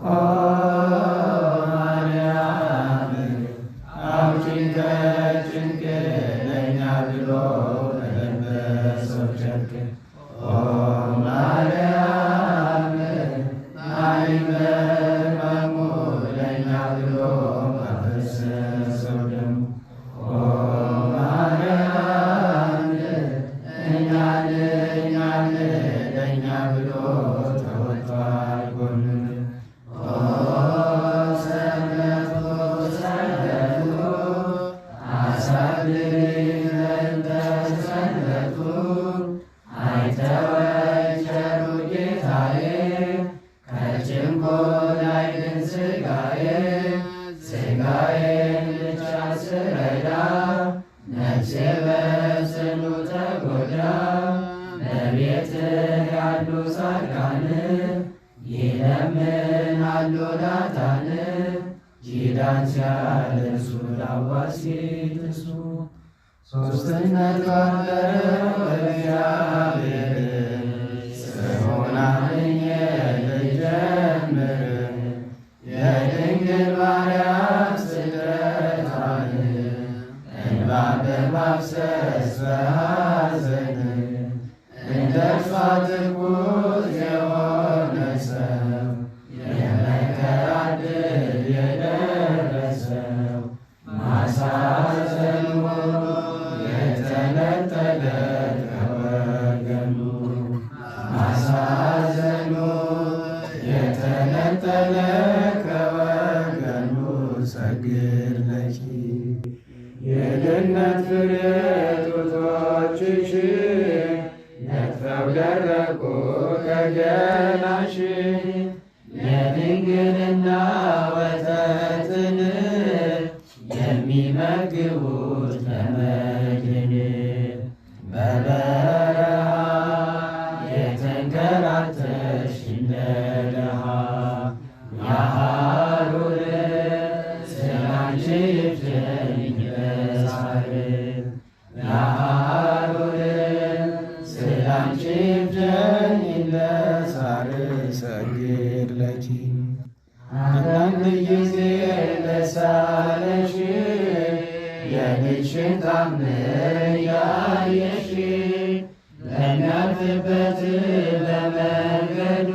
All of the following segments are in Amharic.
ኦ ማርያም አውጪን ከጭንቅ ለእኛ ብሎ በለበሰው ጨርቅ ኦ ማርያም አይመርመሙ ለእኛ ብሎ ባፈሰሰው ደሙ ኦ ማርያም እኛን ለእኛ ብሎ ተወጥቷል ጎኑን ኦ ሰንበቱ ሰንበቱ አሳብሪን በእንተ ሰንበቱ አይተወኝ ቸሩ ጌታዬ ከጭንቆ ላይ ግን ሥጋዬን ብቻ ስረዳ ነፍሴ በጽኑ ተጎዳ። በቤትህ ያሉ ጻድቃን ይለምናሉ ናታን ኪዳን ሲያደርሱ ላዋሲት እሱ ሦስትነት ባበረው እግዚአብሔር ስሙን አምኜ ልጀምር የድንግል ማርያም ስቅለቷን እንባ በማፍሰስ በሐዘን እንደ እርሷ ትኩስ የሆነ ሰው የመከራ ድል የደረሰው ማሳዘኑ የተነጠለ ከወገኑ ማሳዘኑ የተነጠለ ከወገኑ ሰግድ ለኪ የገነት ፍሬ ጡቶችሽ ነጥፈው ደረቁ ከገላሽ የድንግልና ወተትን የሚመግቡት ለመድን በበረሃ የተንከራተሽ እንደ ድሃ የሐሩር ስላንቺ ይብጀኝ በሳር የሐሩር ስላንቺ ይብጀኝ ለሳር ሰግድ ለኪ አንዳንድ ጊዜ ደሳለሽ የልጅሽን ታምር ያየሽ ለሚያልፍበት በመንገዱ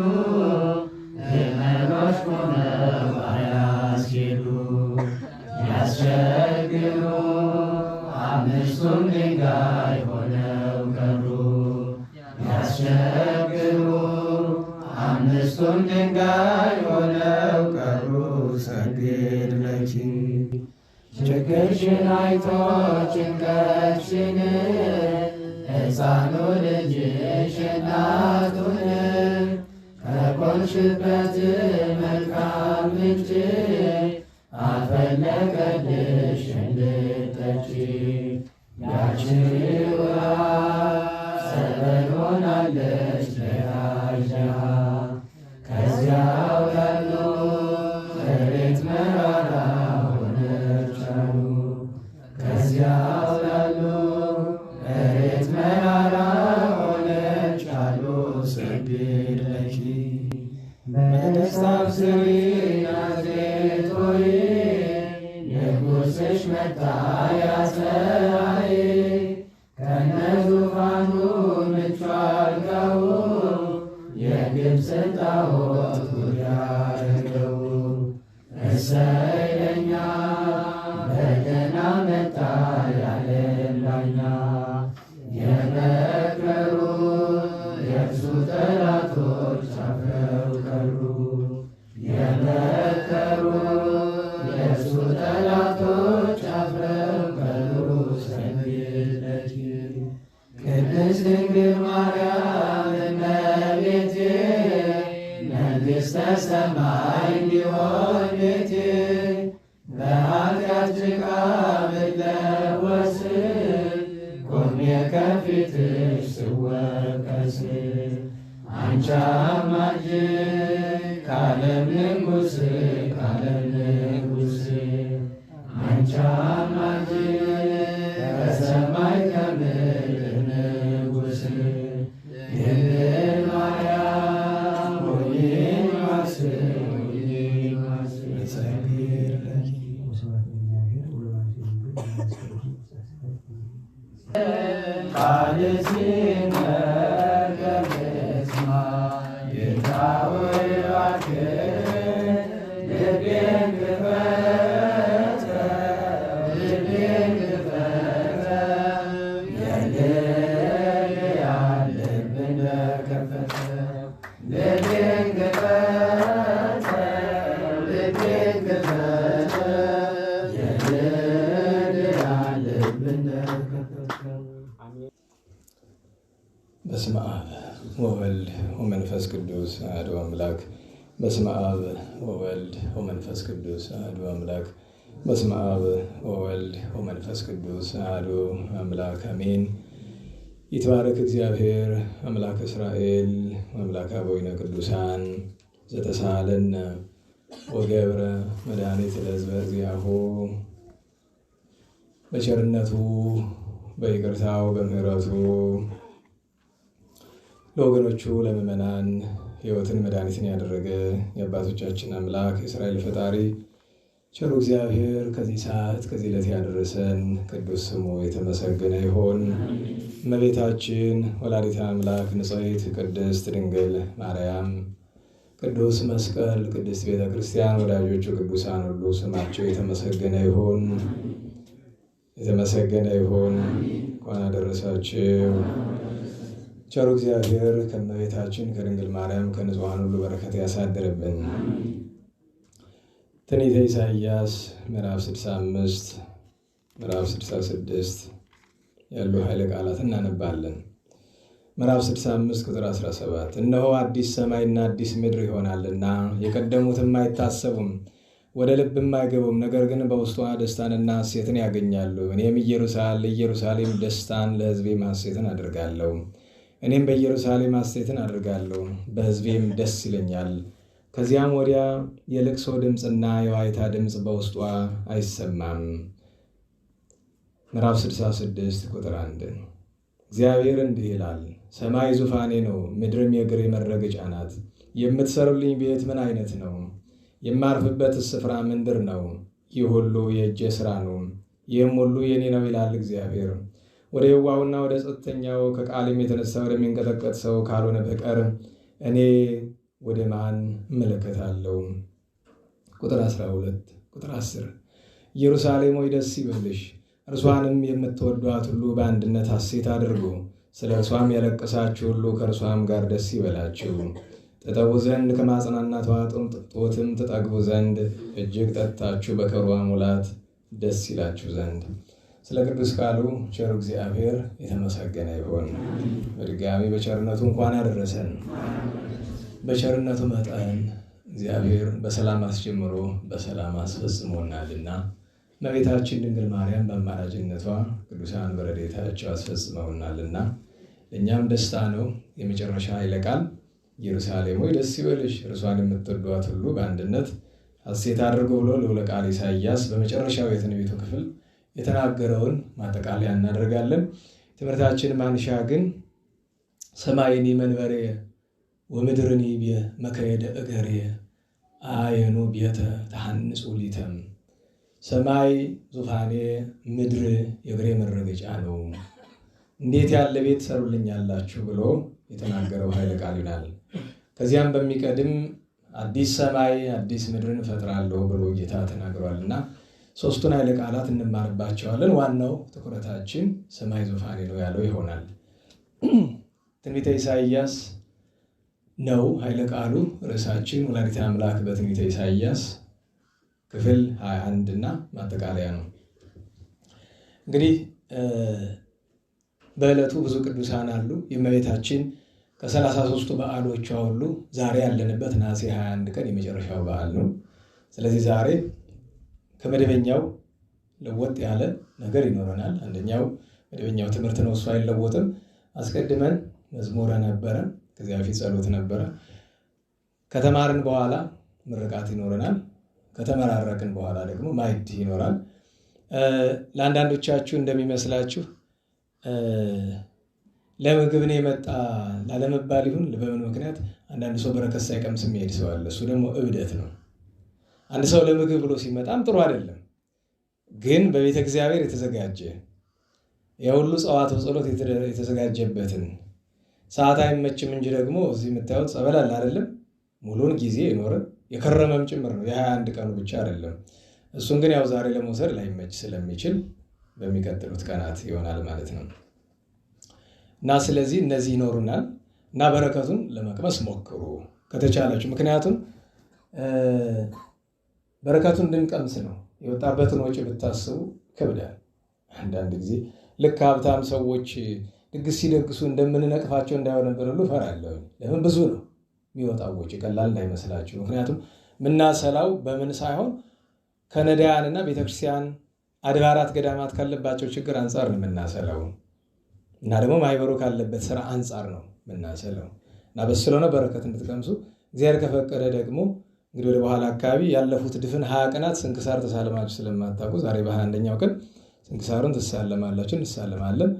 ግመሎች ቆመው አያስኬዱ ያስቸግሩ አምስቱም ድንጋይ ሆነው ቀሩ ያስቸግሩ አምስቱም ድንጋይ ሆነው ቀሩ ሰግድ ለኪ ችግርሽን አይቶ ጭንቀትሽን ሕፃኑ ልጅሽ እናቱን ከቆምሽበት መልካም ምንጭ አፈለቀልሽ እንድትጠጪ ያቺ ውሃ ጸበል ሆናለች ለያዥ ከዚያው ያሉ እሬት መራራ ሆነች አሉ ከዚያው ያሉ እሬት መራራ ሆነች አሉ ሰግድ ለኪ በደስታ አብስሪ ናዝሬት ሆይ ንጉሥሽ መጣ ያፀሐይ ከነዙፋኑ ምቹ አልጋው የግብፅን ጣዖት ጉድ ያደረገው እሰይ ለኛ በገና መጣ ያለን ዳኛ የመከሩ የእርሱ ጠላቶች አፍረው ቀሩ የመከሩ የእርሱ ጠላቶች አፍረው ቀሩ ሰግድ ለኪ ቅድስት ድንግል ማርያም እመቤቴ መንግሥተ ሰማይ እንዲሆን ቤቴ በኃጢአት ጭቃ ብለወስ ቆሜ ከፊትሽ ስወቀስ አንቺ አማላጅ ከዓለም ንጉሥ አንቺ አማላጅ ከሰማይ ከምድር ንጉሥ ድንግል ማርያም ሆይ እባክሽ ቃል ሲነገር ልስማ ጌታ ሆይ እባክህ ልቤን ክፈተው ልቤን ክፈተው የልልያ ልብ እንደከፈተው ልቤን ክፈተው ልቤን ክፈተው የልልያ ልብ እንደከፈተው። በስመ አብ ወወልድ ወመንፈስ ቅዱስ አሐዱ አምላክ። በስመ አብ ወወልድ ወመንፈስ ቅዱስ አሐዱ አምላክ። በስመ አብ ወወልድ ወመንፈስ ቅዱስ አሐዱ አምላክ አሜን። ይትባረክ እግዚአብሔር አምላክ እስራኤል አምላክ አበዊነ ቅዱሳን ዘተሳሃለነ ወገብረ መድኃኒት ለሕዝበ እግዚአሁ። በቸርነቱ በይቅርታው በምሕረቱ ለወገኖቹ ለምእመናን ሕይወትን መድኃኒትን ያደረገ የአባቶቻችን አምላክ የእስራኤል ፈጣሪ ቸሩ እግዚአብሔር ከዚህ ሰዓት ከዚህ ዕለት ያደረሰን ቅዱስ ስሙ የተመሰገነ ይሁን። እመቤታችን ወላዲተ አምላክ ንጽሕት ቅድስት ድንግል ማርያም፣ ቅዱስ መስቀል፣ ቅድስት ቤተ ክርስቲያን፣ ወዳጆቹ ቅዱሳን ሁሉ ስማቸው የተመሰገነ ይሁን የተመሰገነ ይሁን። እንኳን አደረሳችሁ። ቸሩ እግዚአብሔር ከእመቤታችን ከድንግል ማርያም ከንጹሐን ሁሉ በረከት ያሳድርብን። ትንቢተ ኢሳይያስ ምዕራፍ 65 ምዕራፍ 66 ያሉ ኃይለ ቃላት እናነባለን። ምዕራፍ 65 ቁጥር 17 እነሆ አዲስ ሰማይና አዲስ ምድር ይሆናልና የቀደሙትም አይታሰቡም፣ ወደ ልብም አይገቡም። ነገር ግን በውስጧ ደስታንና ሐሴትን ያገኛሉ። እኔም ኢየሩሳሌም ደስታን ለሕዝቤም ሐሴትን አድርጋለሁ። እኔም በኢየሩሳሌም ሐሴትን አድርጋለሁ፣ በሕዝቤም ደስ ይለኛል። ከዚያም ወዲያ የልቅሶ ድምፅና የዋይታ ድምፅ በውስጧ አይሰማም። ምዕራፍ 66 ቁጥር 1 እግዚአብሔር እንዲህ ይላል፣ ሰማይ ዙፋኔ ነው፣ ምድርም የእግሬ መረገጫ ናት። የምትሰሩልኝ ቤት ምን አይነት ነው? የማርፍበት ስፍራ ምንድር ነው? ይህ ሁሉ የእጄ ሥራ ነው፣ ይህም ሁሉ የኔ ነው ይላል እግዚአብሔር። ወደ የዋሁና ወደ ጸጥተኛው ከቃልም የተነሳ ወደሚንቀጠቀጥ ሰው ካልሆነ በቀር እኔ ወደ ማን እመለከታለሁ? ቁጥር 12 ቁጥር 10 ኢየሩሳሌም ሆይ ደስ ይበልሽ፣ እርሷንም የምትወዷት ሁሉ በአንድነት ሐሴት አድርጉ። ስለ እርሷም ያለቀሳችሁ ሁሉ ከእርሷም ጋር ደስ ይበላችሁ። ትጠቡ ዘንድ ከማጽናናቷ ጡትም ትጠግቡ ዘንድ እጅግ ጠጥታችሁ በክብሯ ሙላት ደስ ይላችሁ ዘንድ። ስለ ቅዱስ ቃሉ ቸሩ እግዚአብሔር የተመሰገነ ይሁን። በድጋሚ በቸርነቱ እንኳን አደረሰን። በቸርነቱ መጠን እግዚአብሔር በሰላም አስጀምሮ በሰላም አስፈጽሞናልና እመቤታችን ድንግል ማርያም በአማላጅነቷ ቅዱሳን በረድኤታቸው አስፈጽመውናልና ለእኛም ደስታ ነው። የመጨረሻ ኃይለ ቃል ኢየሩሳሌም ሆይ ደስ ይበልሽ፣ እርሷን የምትወዷት ሁሉ በአንድነት ሐሴት አድርጉ ብሎ ልዑለ ቃል ኢሳይያስ በመጨረሻው የትንቢቱ ክፍል የተናገረውን ማጠቃለያ እናደርጋለን። ትምህርታችን ማንሻ ግን ሰማይኒ መንበሬ ወምድርኒ መከየደ እገሬ አየኑ ቤተ ተሐንጹ ሊተም። ሰማይ ዙፋኔ፣ ምድር የእግሬ መረገጫ ነው፣ እንዴት ያለ ቤት ሰሩልኛላችሁ ብሎ የተናገረው ኃይለ ቃል ይላል። ከዚያም በሚቀድም አዲስ ሰማይ አዲስ ምድርን እፈጥራለሁ ብሎ ጌታ ተናግሯልና ሦስቱን ኃይለ ቃላት እንማርባቸዋለን። ዋናው ትኩረታችን ሰማይ ዙፋኔ ነው ያለው ይሆናል። ትንቢተ ኢሳይያስ ነው ኃይለ ቃሉ። ርዕሳችን ወላዲተ አምላክ በትንቢተ ኢሳይያስ ክፍል 21 እና ማጠቃለያ ነው። እንግዲህ በዕለቱ ብዙ ቅዱሳን አሉ። የእመቤታችን ከ33ቱ በዓሎቿ ሁሉ ዛሬ ያለንበት ነሐሴ 21 ቀን የመጨረሻው በዓል ነው። ስለዚህ ዛሬ ከመደበኛው ለወጥ ያለ ነገር ይኖረናል። አንደኛው መደበኛው ትምህርት ነው፣ እሱ አይለወጥም። አስቀድመን መዝሙረ ነበረ፣ ከዚያ በፊት ጸሎት ነበረ። ከተማርን በኋላ ምርቃት ይኖረናል። ከተመራረቅን በኋላ ደግሞ ማዕድ ይኖራል። ለአንዳንዶቻችሁ እንደሚመስላችሁ ለምግብ ነው የመጣ ላለመባል ይሁን በምን ምክንያት አንዳንድ ሰው በረከት ሳይቀምስ የሚሄድ ሰው አለ። እሱ ደግሞ እብደት ነው። አንድ ሰው ለምግብ ብሎ ሲመጣም ጥሩ አይደለም። ግን በቤተ እግዚአብሔር የተዘጋጀ የሁሉ ጸዋትወ ጸሎት የተዘጋጀበትን ሰዓት አይመችም እንጂ ደግሞ እዚህ የምታዩት ጸበል አለ አይደለም? ሙሉን ጊዜ የኖረ የከረመም ጭምር ነው። የ21 ቀኑ ብቻ አይደለም። እሱን ግን ያው ዛሬ ለመውሰድ ላይመች ስለሚችል በሚቀጥሉት ቀናት ይሆናል ማለት ነው። እና ስለዚህ እነዚህ ይኖሩናል እና በረከቱን ለመቅመስ ሞክሩ ከተቻላችሁ። ምክንያቱም በረከቱን እንድንቀምስ ነው። የወጣበትን ወጪ ብታስቡ ከብዳል። አንዳንድ ጊዜ ልክ ሀብታም ሰዎች ድግስ ሲደግሱ እንደምንነቅፋቸው እንዳይሆንብን ሁሉ እፈራለሁ። ለምን ብዙ ነው የሚወጣው ወጪ፣ ቀላል እንዳይመስላችሁ። ምክንያቱም ምናሰላው በምን ሳይሆን ከነዳያንና ቤተክርስቲያን አድባራት ገዳማት ካለባቸው ችግር አንጻር ነው የምናሰለው እና ደግሞ ማህበሩ ካለበት ስራ አንጻር ነው የምናሰለው እና በስለሆነ በረከት እንድትቀምሱ እግዚአብሔር ከፈቀደ ደግሞ እንግዲህ ወደ በኋላ አካባቢ ያለፉት ድፍን 20 ቀናት ስንክሳር ተሳለማችሁ ስለማታውቁ ዛሬ በ21ኛው ቀን ስንክሳሩን ትሳለማላችሁ፣ እንሳለማለን።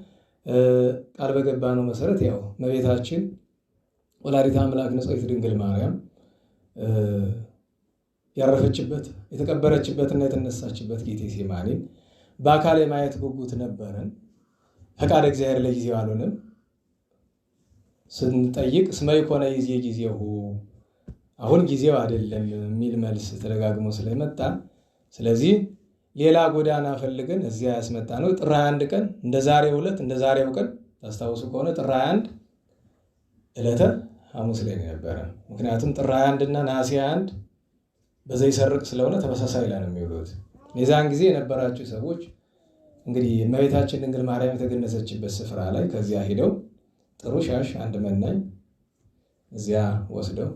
ቃል በገባነው መሰረት ያው እመቤታችን ወላዲተ አምላክ ንጽሕት ድንግል ማርያም ያረፈችበት የተቀበረችበትና የተነሳችበት ጌቴሴማኒን በአካል የማየት ጉጉት ነበረን። ፈቃድ እግዚአብሔር ለጊዜው አልሆነም። ስንጠይቅ እስመ ይኮነ ጊዜሁ አሁን ጊዜው አይደለም የሚል መልስ ተደጋግሞ ስለመጣ ስለዚህ ሌላ ጎዳና ፈልገን እዚያ ያስመጣ ነው። ጥር 21 ቀን እንደ ዛሬው ዕለት እንደ ዛሬው ቀን ታስታውሱ ከሆነ ጥር 21 ዕለተ ሐሙስ ላይ ነበረ። ምክንያቱም ጥር 21 እና ነሐሴ 21 በዘይሰርቅ ስለሆነ ተመሳሳይ ላይ ነው የሚውሉት። የዛን ጊዜ የነበራችሁ ሰዎች እንግዲህ እመቤታችን ድንግል ማርያም የተገነዘችበት ስፍራ ላይ ከዚያ ሄደው ጥሩ ሻሽ አንድ መናኝ እዚያ ወስደው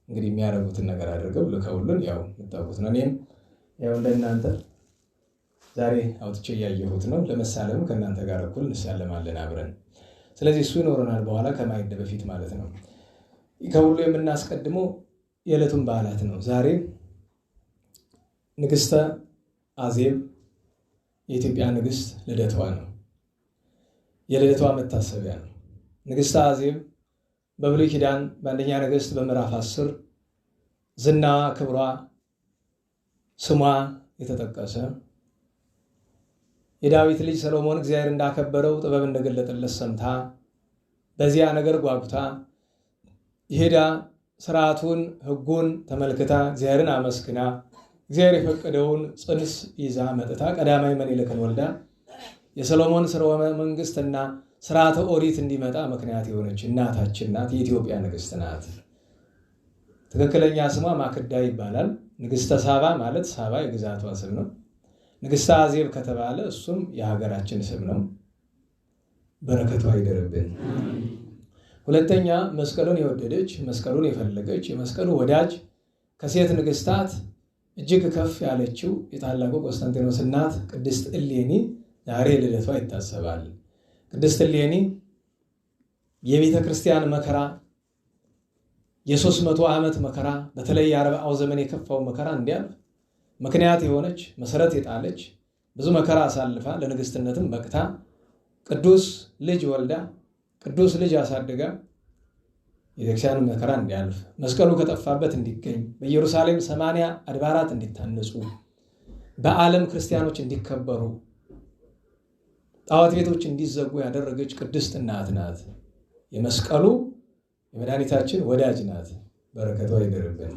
እንግዲህ የሚያደርጉትን ነገር አድርገው ልከውልን ያው የምታውቁት ነው። እኔም ያው እንደናንተ ዛሬ አውጥቼ እያየሁት ነው። ለመሳለም ከእናንተ ጋር እኩል እንሳለማለን አብረን። ስለዚህ እሱ ይኖረናል በኋላ ከማይደ በፊት ማለት ነው። ከሁሉ የምናስቀድመው የዕለቱን በዓላት ነው። ዛሬ ንግሥተ አዜብ የኢትዮጵያ ንግሥት ልደቷ ነው። የልደቷ መታሰቢያ ነው። ንግሥተ አዜብ በብሉይ ኪዳን በአንደኛ ነገሥት በምዕራፍ 10 ዝናዋ፣ ክብሯ፣ ስሟ የተጠቀሰ የዳዊት ልጅ ሰሎሞን እግዚአብሔር እንዳከበረው ጥበብ እንደገለጠለት ሰምታ በዚያ ነገር ጓጉታ ይሄዳ ስርዓቱን ሕጉን ተመልክታ እግዚአብሔርን አመስግና እግዚአብሔር የፈቀደውን ጽንስ ይዛ መጥታ ቀዳማዊ ምኒልክን ወልዳ የሰሎሞን ስርወ መንግስትና ስርዓተ ኦሪት እንዲመጣ ምክንያት የሆነች እናታችን ናት። የኢትዮጵያ ንግሥት ናት። ትክክለኛ ስሟ ማክዳ ይባላል። ንግሥተ ሳባ ማለት ሳባ የግዛቷ ስም ነው። ንግሥተ አዜብ ከተባለ እሱም የሀገራችን ስም ነው። በረከቷ ይደርብን። ሁለተኛ መስቀሉን የወደደች መስቀሉን የፈለገች የመስቀሉ ወዳጅ ከሴት ንግሥታት እጅግ ከፍ ያለችው የታላቁ ቆስጠንጢኖስ እናት ቅድስት እሌኒ ዛሬ ልደቷ ይታሰባል። ቅድስት እሌኒ የቤተ ክርስቲያን መከራ የ300 ዓመት መከራ በተለይ የ40ው ዘመን የከፋው መከራ እንዲያልፍ ምክንያት የሆነች መሰረት የጣለች ብዙ መከራ አሳልፋ ለንግሥትነትም በቅታ ቅዱስ ልጅ ወልዳ ቅዱስ ልጅ አሳድጋ የቤተክርስቲያን መከራ እንዲያልፍ መስቀሉ ከጠፋበት እንዲገኝ በኢየሩሳሌም 80 አድባራት እንዲታነጹ በዓለም ክርስቲያኖች እንዲከበሩ ጣዖት ቤቶች እንዲዘጉ ያደረገች ቅድስት እናት ናት። የመስቀሉ የመድኃኒታችን ወዳጅ ናት። በረከቷ ይደርብን።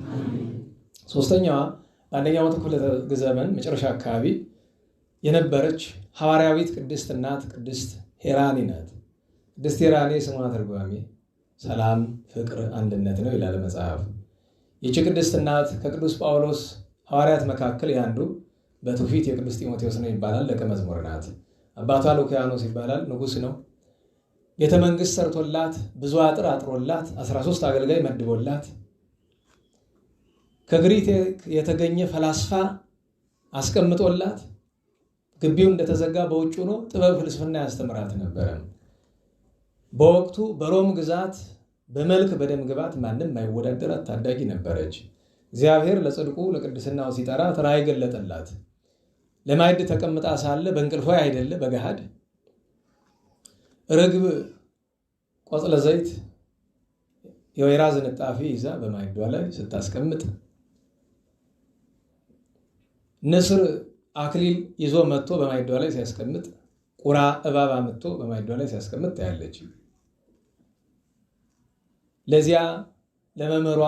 ሶስተኛዋ በአንደኛው መቶ ክፍለ ዘመን መጨረሻ አካባቢ የነበረች ሐዋርያዊት ቅድስት እናት ቅድስት ሄራኒ ናት። ቅድስት ሄራኒ ስሟ ትርጓሜ ሰላም፣ ፍቅር፣ አንድነት ነው ይላል መጽሐፍ። ይህች ቅድስት እናት ከቅዱስ ጳውሎስ ሐዋርያት መካከል ያንዱ በትውፊት የቅዱስ ጢሞቴዎስ ነው ይባላል። ደቀ መዝሙር ናት። አባቷ ሉኪያኖስ ይባላል። ንጉሥ ነው። ቤተ መንግሥት ሰርቶላት ብዙ አጥር አጥሮላት 13 አገልጋይ መድቦላት ከግሪክ የተገኘ ፈላስፋ አስቀምጦላት ግቢው እንደተዘጋ በውጭ ሆኖ ጥበብ ፍልስፍና ያስተምራት ነበረ። በወቅቱ በሮም ግዛት በመልክ በደም ግባት ማንም ማይወዳደራት ታዳጊ ነበረች። እግዚአብሔር ለጽድቁ ለቅድስናው ሲጠራት ራእይ ገለጠላት። ለማዕድ ተቀምጣ ሳለ በእንቅልፏ አይደለ በገሃድ ርግብ ቆጽለ ዘይት የወይራ ዝንጣፊ ይዛ በማዕዷ ላይ ስታስቀምጥ ንስር አክሊል ይዞ መጥቶ በማዕዷ ላይ ሲያስቀምጥ ቁራ እባብ አምጥቶ በማዕዷ ላይ ሲያስቀምጥ ታያለች። ለዚያ ለመምህሯ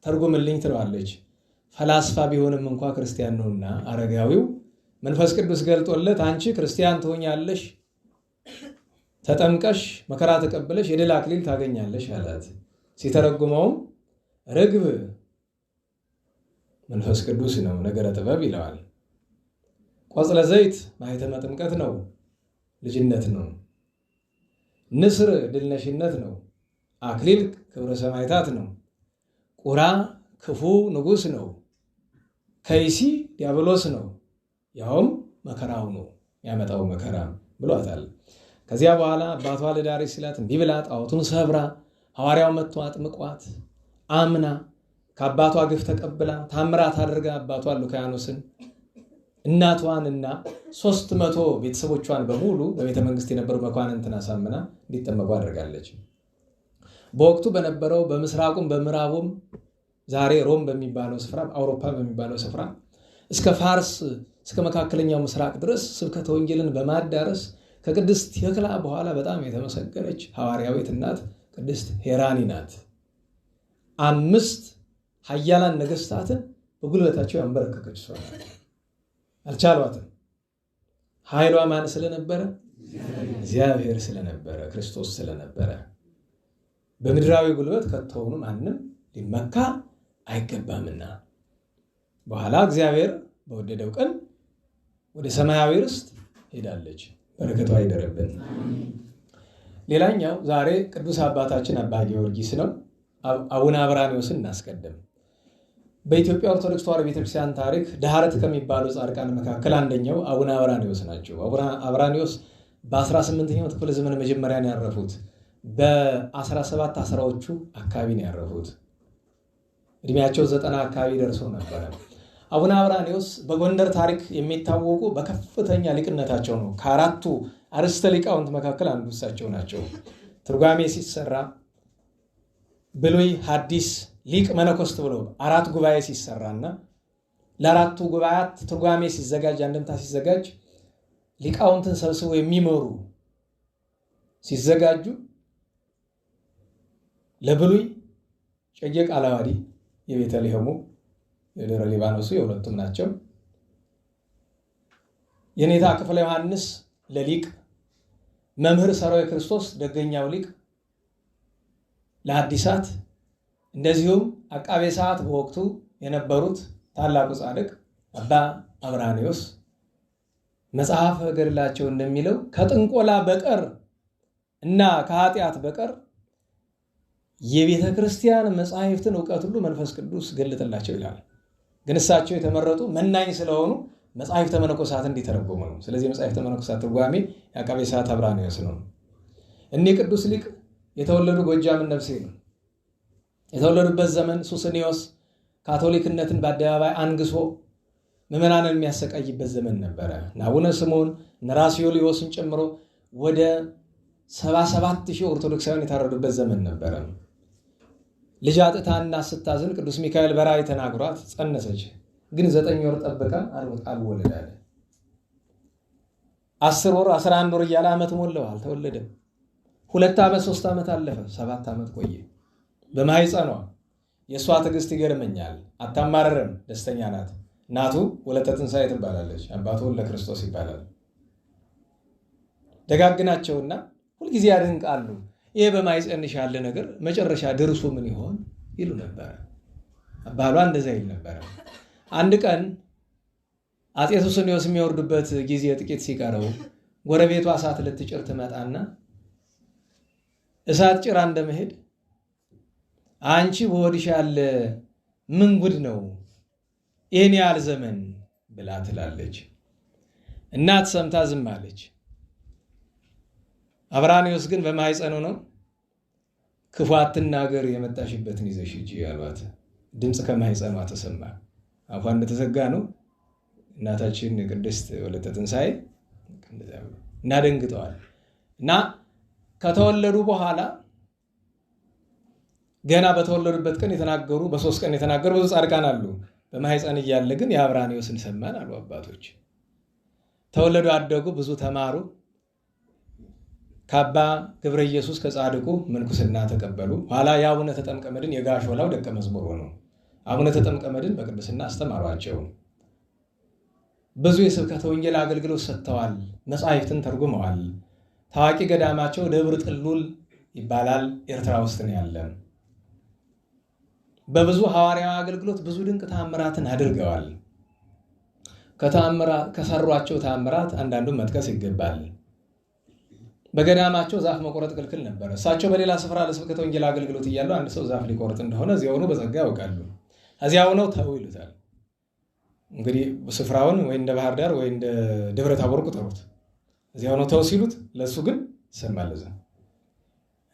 ተርጉምልኝ ትለዋለች። ፈላስፋ ቢሆንም እንኳ ክርስቲያን ነውና አረጋዊው መንፈስ ቅዱስ ገልጦለት አንቺ ክርስቲያን ትሆኛለሽ፣ ተጠምቀሽ መከራ ተቀበለሽ የድል አክሊል ታገኛለሽ አላት። ሲተረጉመውም ርግብ መንፈስ ቅዱስ ነው፣ ነገረ ጥበብ ይለዋል። ቆጽለ ዘይት ማኅተመ ጥምቀት ነው፣ ልጅነት ነው። ንስር ድልነሽነት ነው፣ አክሊል ክብረ ሰማዕታት ነው። ቁራ ክፉ ንጉሥ ነው፣ ከይሲ ዲያብሎስ ነው፣ ያውም መከራው ነው ያመጣው መከራ ብሏታል። ከዚያ በኋላ አባቷ ልዳሪ ሲላት እንዲህ ብላ ጣዖቱን ሰብራ ሐዋርያው መጥቶ አጥምቋት አምና ከአባቷ ግፍ ተቀብላ ታምራት አድርጋ አባቷን ሉካያኖስን እናቷንና 300 ቤተሰቦቿን በሙሉ በቤተ መንግስት የነበሩ መኳንንትን አሳምና እንዲጠመቁ አድርጋለች። በወቅቱ በነበረው በምስራቁም በምዕራቡም ዛሬ ሮም በሚባለው ስፍራ አውሮፓ በሚባለው ስፍራ እስከ ፋርስ እስከ መካከለኛው ምስራቅ ድረስ ስብከተ ወንጌልን በማዳረስ ከቅድስት ቴክላ በኋላ በጣም የተመሰገነች ሐዋርያዊት እናት ቅድስት ሄራኒ ናት። 5 ኃያላን ነገስታትን በጉልበታቸው ያንበረከከች ሰው ናት። አልቻሏትም። ኃይሏ ማን ስለነበረ? እግዚአብሔር ስለነበረ፣ ክርስቶስ ስለነበረ። በምድራዊ ጉልበት ከተውኑ ማንም ሊመካ አይገባምና በኋላ እግዚአብሔር በወደደው ቀን ወደ ሰማያዊ ርስት ሄዳለች። በረከቷ ይደረብን። ሌላኛው ዛሬ ቅዱስ አባታችን አባ ጊዮርጊስ ነው። አቡነ አብራኒዎስን እናስቀድም። በኢትዮጵያ ኦርቶዶክስ ተዋሕዶ ቤተክርስቲያን ታሪክ ዳህረት ከሚባሉ ጻድቃን መካከል አንደኛው አቡነ አብራኒዎስ ናቸው። አቡነ አብራኒዎስ በ18ኛው ክፍለ ዘመን መጀመሪያ ነው ያረፉት። በ1710ዎቹ አካባቢ ነው ያረፉት። እድሜያቸው 90 አካባቢ ደርሰው ነበረ። አቡነ አብራኒዎስ በጎንደር ታሪክ የሚታወቁ በከፍተኛ ሊቅነታቸው ነው። ከአራቱ አርዕስተ ሊቃውንት መካከል አንዱ እሳቸው ናቸው። ትርጓሜ ሲሰራ ብሉይ፣ ሐዲስ፣ ሊቅ፣ መነኮስት ብሎ 4 ጉባኤ ሲሰራና ለአራቱ ጉባኤያት ትርጓሜ ሲዘጋጅ አንድምታ ሲዘጋጅ ሊቃውንትን ሰብስበው የሚመሩ ሲዘጋጁ ለብሉይ እጨጌ ቃለዓዋዲ የቤተልሔሙ የደብረ ሊባኖሱ የሁለቱም ናቸው። የኔታ ክፍለ ዮሐንስ ለሊቅ፣ መምህር ሰራዊ ክርስቶስ ደገኛው ሊቅ ለሐዲሳት፣ እንደዚሁም አቃቤ ሰዓት በወቅቱ የነበሩት ታላቁ ጻድቅ አባ አብራኒዎስ መጽሐፈ ገድላቸው እንደሚለው ከጥንቆላ በቀር እና ከኃጢአት በቀር የቤተ ክርስቲያን መጻሕፍትን ዕውቀት ሁሉ መንፈስ ቅዱስ ገልጥላቸው ይላል። ግን እሳቸው የተመረጡ መናኝ ስለሆኑ መጻሕፍተ መነኮሳት እንዲተረጎሙ ነው። ስለዚህ መጻሕፍተ መነኮሳት ትርጓሜ የአቃቤ ሰዓት አብራኒዎስ ነው። እኒህ ቅዱስ ሊቅ የተወለዱ ጎጃም ነፍሴ ነው። የተወለዱበት ዘመን ሱስንዮስ ካቶሊክነትን በአደባባይ አንግሶ ምዕመናንን የሚያሰቃይበት ዘመን ነበረ። አቡነ ስምዖን ራስ ዮልዮስን ጨምሮ ወደ 77,000 ኦርቶዶክሳውያን የታረዱበት ዘመን ነበረ። ልጅ አጥታና ስታዝን ቅዱስ ሚካኤል በራእይ ተናግሯት ጸነሰች። ግን 9 ወር ጠብቃ አልወለዳለ። 10 ወር 11 ወር እያለ ዓመት ሞላው፣ አልተወለደም። 2 ዓመት 3 ዓመት አለፈ፣ 7 ዓመት ቆየ በማህፀኗ። የእሷ ትዕግስት ይገርመኛል። አታማረረም፣ ደስተኛ ናት። እናቱ ወለተ ትንሣኤ ትባላለች፣ አባቱ ወልደ ክርስቶስ ይባላል። ደጋግናቸውና ሁልጊዜ ያደንቃሉ። ይሄ በማይጸንሽ ያለ ነገር መጨረሻ ድርሱ ምን ይሆን ይሉ ነበር። አባሏ እንደዛ ይል ነበር። አንድ ቀን አፄ ሱስንዮስ የሚወርዱበት ጊዜ ጥቂት ሲቀረው ጎረቤቷ እሳት ልትጭር ትመጣና እሳት ጭራ እንደመሄድ አንቺ በሆድሽ ያለ ምን ጉድ ነው ይሄን ያህል ዘመን ብላ ትላለች። እናት ሰምታ ዝም አለች። አብራኒዎስ ግን በማይጸኑ ነው ክፉ አትናገር የመጣሽበትን ይዘሽ ሂጂ ያሏት። ድምፅ ከማይጸኗ ተሰማ። አፏ እንደተዘጋ ነው። እናታችን ቅድስት ወለተ ትንሣኤ እናደንግጠዋል። እና ከተወለዱ በኋላ ገና በተወለዱበት ቀን የተናገሩ በ3 ቀን የተናገሩ ብዙ ጻድቃን አሉ። በማይጸን እያለ ግን የአብራኒዎስን ሰማን አሉ አባቶች። ተወለዱ፣ አደጉ፣ ብዙ ተማሩ። ከአባ ገብረ ኢየሱስ ከጻድቁ ምንኩስና ተቀበሉ። ኋላ የአቡነ ተጠምቀ መድኅን የጋሾላው ደቀ መዝሙር ሆኑ። አቡነ ተጠምቀ መድኅን በቅድስና አስተማሯቸው። ብዙ የስብከተ ወንጌል አገልግሎት ሰጥተዋል። መጻሕፍትን ተርጉመዋል። ታዋቂ ገዳማቸው ደብረ ጥሉል ይባላል። ኤርትራ ውስጥ ነው ያለ። በብዙ ሐዋርያዊ አገልግሎት ብዙ ድንቅ ተአምራትን አድርገዋል። ከሰሯቸው ተአምራት አንዳንዱን መጥቀስ ይገባል። በገዳማቸው ዛፍ መቆረጥ ክልክል ነበር። እሳቸው በሌላ ስፍራ ለስብከተ ወንጌል አገልግሎት እያሉ አንድ ሰው ዛፍ ሊቆርጥ እንደሆነ እዚያው ነው በጸጋ ያውቃሉ። እዚያው ነው ተው ይሉታል። እንግዲህ ስፍራውን ወይ እንደ ባህር ዳር ወይ እንደ ደብረ ታቦር ቁጠሩት። እዚያው ነው ተው ሲሉት ለሱ ግን ይሰማል እዛ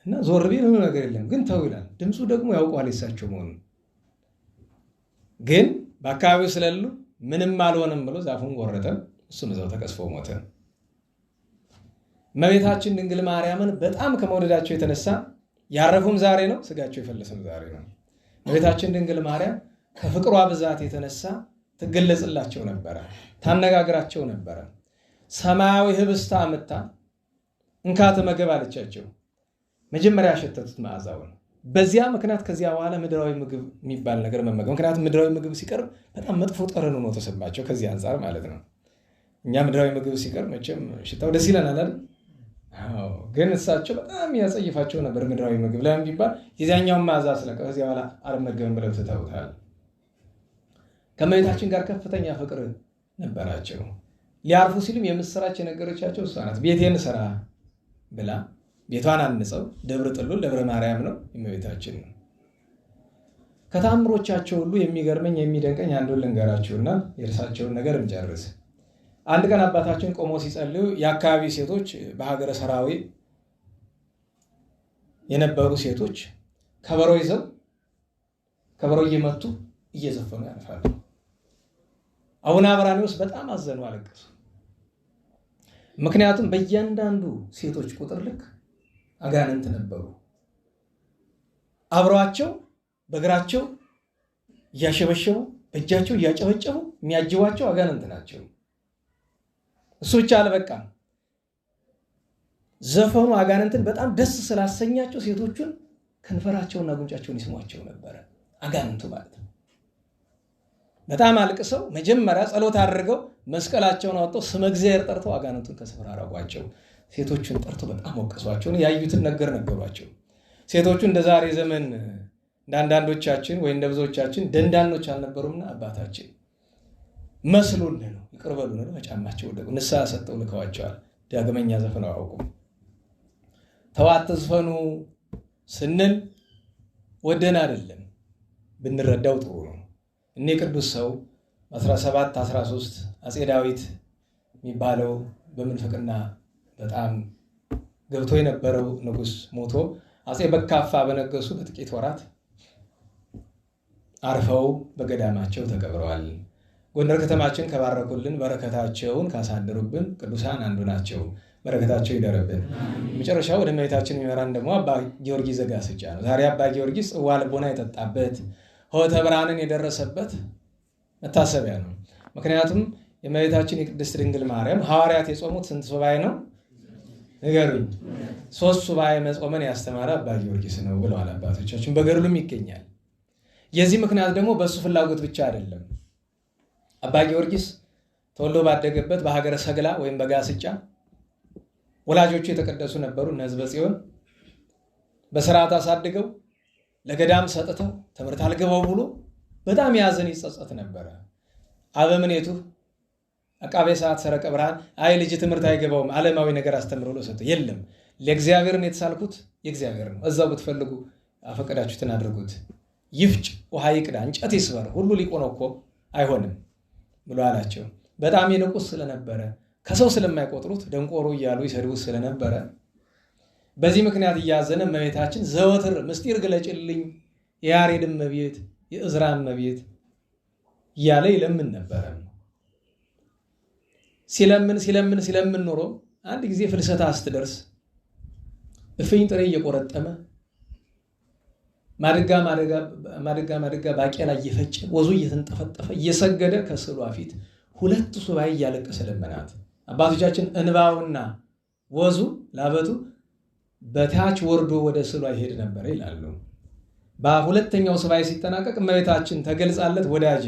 እና ዞር ቢል ምንም ነገር የለም ግን ተው ይላል። ድምፁ ደግሞ ያውቀዋል የእሳቸው መሆኑን። ግን በአካባቢው ስለሌሉ ምንም አልሆነም ብሎ ዛፉን ቆረጠ። እሱም እዛው ተቀስፎ ሞተ። እመቤታችን ድንግል ማርያምን በጣም ከመውደዳቸው የተነሳ ያረፉም ዛሬ ነው፣ ስጋቸው የፈለሰም ዛሬ ነው። እመቤታችን ድንግል ማርያም ከፍቅሯ ብዛት የተነሳ ትገለጽላቸው ነበረ፣ ታነጋግራቸው ነበረ። ሰማያዊ ህብስት አምጥታ እንካ ተመገብ አለቻቸው። መጀመሪያ ያሸተቱት መዓዛውን። በዚያ ምክንያት ከዚያ በኋላ ምድራዊ ምግብ የሚባል ነገር መመገብ፣ ምክንያቱም ምድራዊ ምግብ ሲቀርብ በጣም መጥፎ ጠረን ሆኖ ተሰማቸው። ከዚህ አንጻር ማለት ነው። እኛ ምድራዊ ምግብ ሲቀርብ መቼም ሽታው ደስ ይለናል አይደል? ግን እሳቸው በጣም ያጸይፋቸው ነበር ምድራዊ ምግብ። ለምን ቢባል የዚያኛውን መዓዛ ስለቀረ ከዚያ በኋላ አልመገብም ብለው ትተውታል። ከእመቤታችን ጋር ከፍተኛ ፍቅር ነበራቸው። ሊያርፉ ሲሉም የምስራች የነገረቻቸው እሷ ናት። ቤቴን ስራ ብላ ቤቷን አንጸው ደብረ ጥሉል ደብረ ማርያም ነው የእመቤታችን ነው። ከተአምሮቻቸው ሁሉ የሚገርመኝ የሚደንቀኝ አንዱን ልንገራችሁና የእርሳቸውን ነገር እንጨርስ። አንድ ቀን አባታችን ቆሞ ሲጸልዩ የአካባቢ ሴቶች በሀገረ ሰራዊ የነበሩ ሴቶች ከበሮ ይዘው ከበሮ እየመቱ እየዘፈኑ ያልፋሉ። አቡነ አብራኒዎስ በጣም አዘኑ፣ አለቀሱ። ምክንያቱም በእያንዳንዱ ሴቶች ቁጥር ልክ አጋንንት ነበሩ። አብረዋቸው በእግራቸው እያሸበሸቡ በእጃቸው እያጨበጨቡ የሚያጅቧቸው አጋንንት ናቸው። እሱ ብቻ አልበቃም። ዘፈኑ አጋንንትን በጣም ደስ ስላሰኛቸው ሴቶቹን ከንፈራቸውና ጉንጫቸውን ይስሟቸው ነበረ። አጋንንቱ ማለት ነው። በጣም አልቅሰው መጀመሪያ ጸሎት አድርገው መስቀላቸውን አወጣው ስመ እግዚአብሔር ጠርተው አጋንንቱን ከስፍራ አራቋቸው። ሴቶቹን ጠርተው በጣም ወቀሷቸው። ያዩትን ነገር ነገሯቸው። ሴቶቹ እንደ ዛሬ ዘመን እንደ አንዳንዶቻችን ወይ እንደ ብዙዎቻችን ደንዳኖች አልነበሩምና አባታችን መስሉን ነው ይቅር በሉን ነው በጫማቸው ወደቁ። ንስሐ ሰጠው ልከዋቸዋል። ዳግመኛ ዘፈነው አያውቁም። ተዋት ተዝፈኑ ስንል ወደን አይደለም፣ ብንረዳው ጥሩ ነው። እኔ ቅዱስ ሰው 1713 አጼ ዳዊት የሚባለው በምንፍቅና በጣም ገብቶ የነበረው ንጉስ ሞቶ አጼ በካፋ በነገሱ በጥቂት ወራት አርፈው በገዳማቸው ተቀብረዋል። ጎንደር ከተማችን ከባረኩልን በረከታቸውን ካሳደሩብን ቅዱሳን አንዱ ናቸው። በረከታቸው ይደረብን። መጨረሻ ወደ እመቤታችን የሚመራን ደግሞ አባ ጊዮርጊስ ዘጋስጫ ነው። ዛሬ አባ ጊዮርጊስ ጽዋ ልቦና የጠጣበት ሆተ ብርሃንን የደረሰበት መታሰቢያ ነው። ምክንያቱም የእመቤታችን የቅድስት ድንግል ማርያም ሐዋርያት የጾሙት ስንት ሱባኤ ነው ንገሩኝ? 3 ሱባኤ መጾምን ያስተማረ አባ ጊዮርጊስ ነው ብለዋል አባቶቻችን። በገድሉም ይገኛል። የዚህ ምክንያት ደግሞ በእሱ ፍላጎት ብቻ አይደለም። አባ ጊዮርጊስ ተወልዶ ባደገበት በሀገረ ሰግላ ወይም በጋስጫ ወላጆቹ የተቀደሱ ነበሩ። እነ ሕዝበ ጽዮን በስርዓት አሳድገው ለገዳም ሰጥተው ትምህርት አልገባው ብሎ በጣም ያዘን ይጸጸት ነበረ። አበምኔቱ አቃቤ ሰዓት ሰረቀ ብርሃን አይ ልጅ ትምህርት አይገባውም ዓለማዊ ነገር አስተምሮ ብሎ ሰጠ። የለም ለእግዚአብሔርን የተሳልኩት የእግዚአብሔር ነው፣ እዛው ብትፈልጉ አፈቀዳችሁትን አድርጉት። ይፍጭ ውሃ ይቅዳ እንጨት ይስበር ሁሉ ሊቆነው እኮ አይሆንም ብሎ አላቸው። በጣም ይንቁስ ስለነበረ ከሰው ስለማይቆጥሩት ደንቆሮ እያሉ ይሰድቡት ስለነበረ በዚህ ምክንያት እያዘነ እመቤታችን ዘወትር ምስጢር ግለጭልኝ የያሬድም እመቤት የእዝራም እመቤት እያለ ይለምን ነበረ። ሲለምን ኖሮ አንድ ጊዜ ፍልሰታ ስትደርስ እፍኝ ጥሬ እየቆረጠመ ማድጋ ባቄላ እየፈጨ ወዙ እየተንጠፈጠፈ እየሰገደ ከስዕሏ ፊት 2 ሱባኤ እያለቀሰ ለመናት። አባቶቻችን እንባውና ወዙ ላበቱ በታች ወርዶ ወደ ስዕሏ ይሄድ ነበር ይላሉ። በሁለተኛው ሱባኤ ሲጠናቀቅ እመቤታችን ተገልጻለት ወዳጅ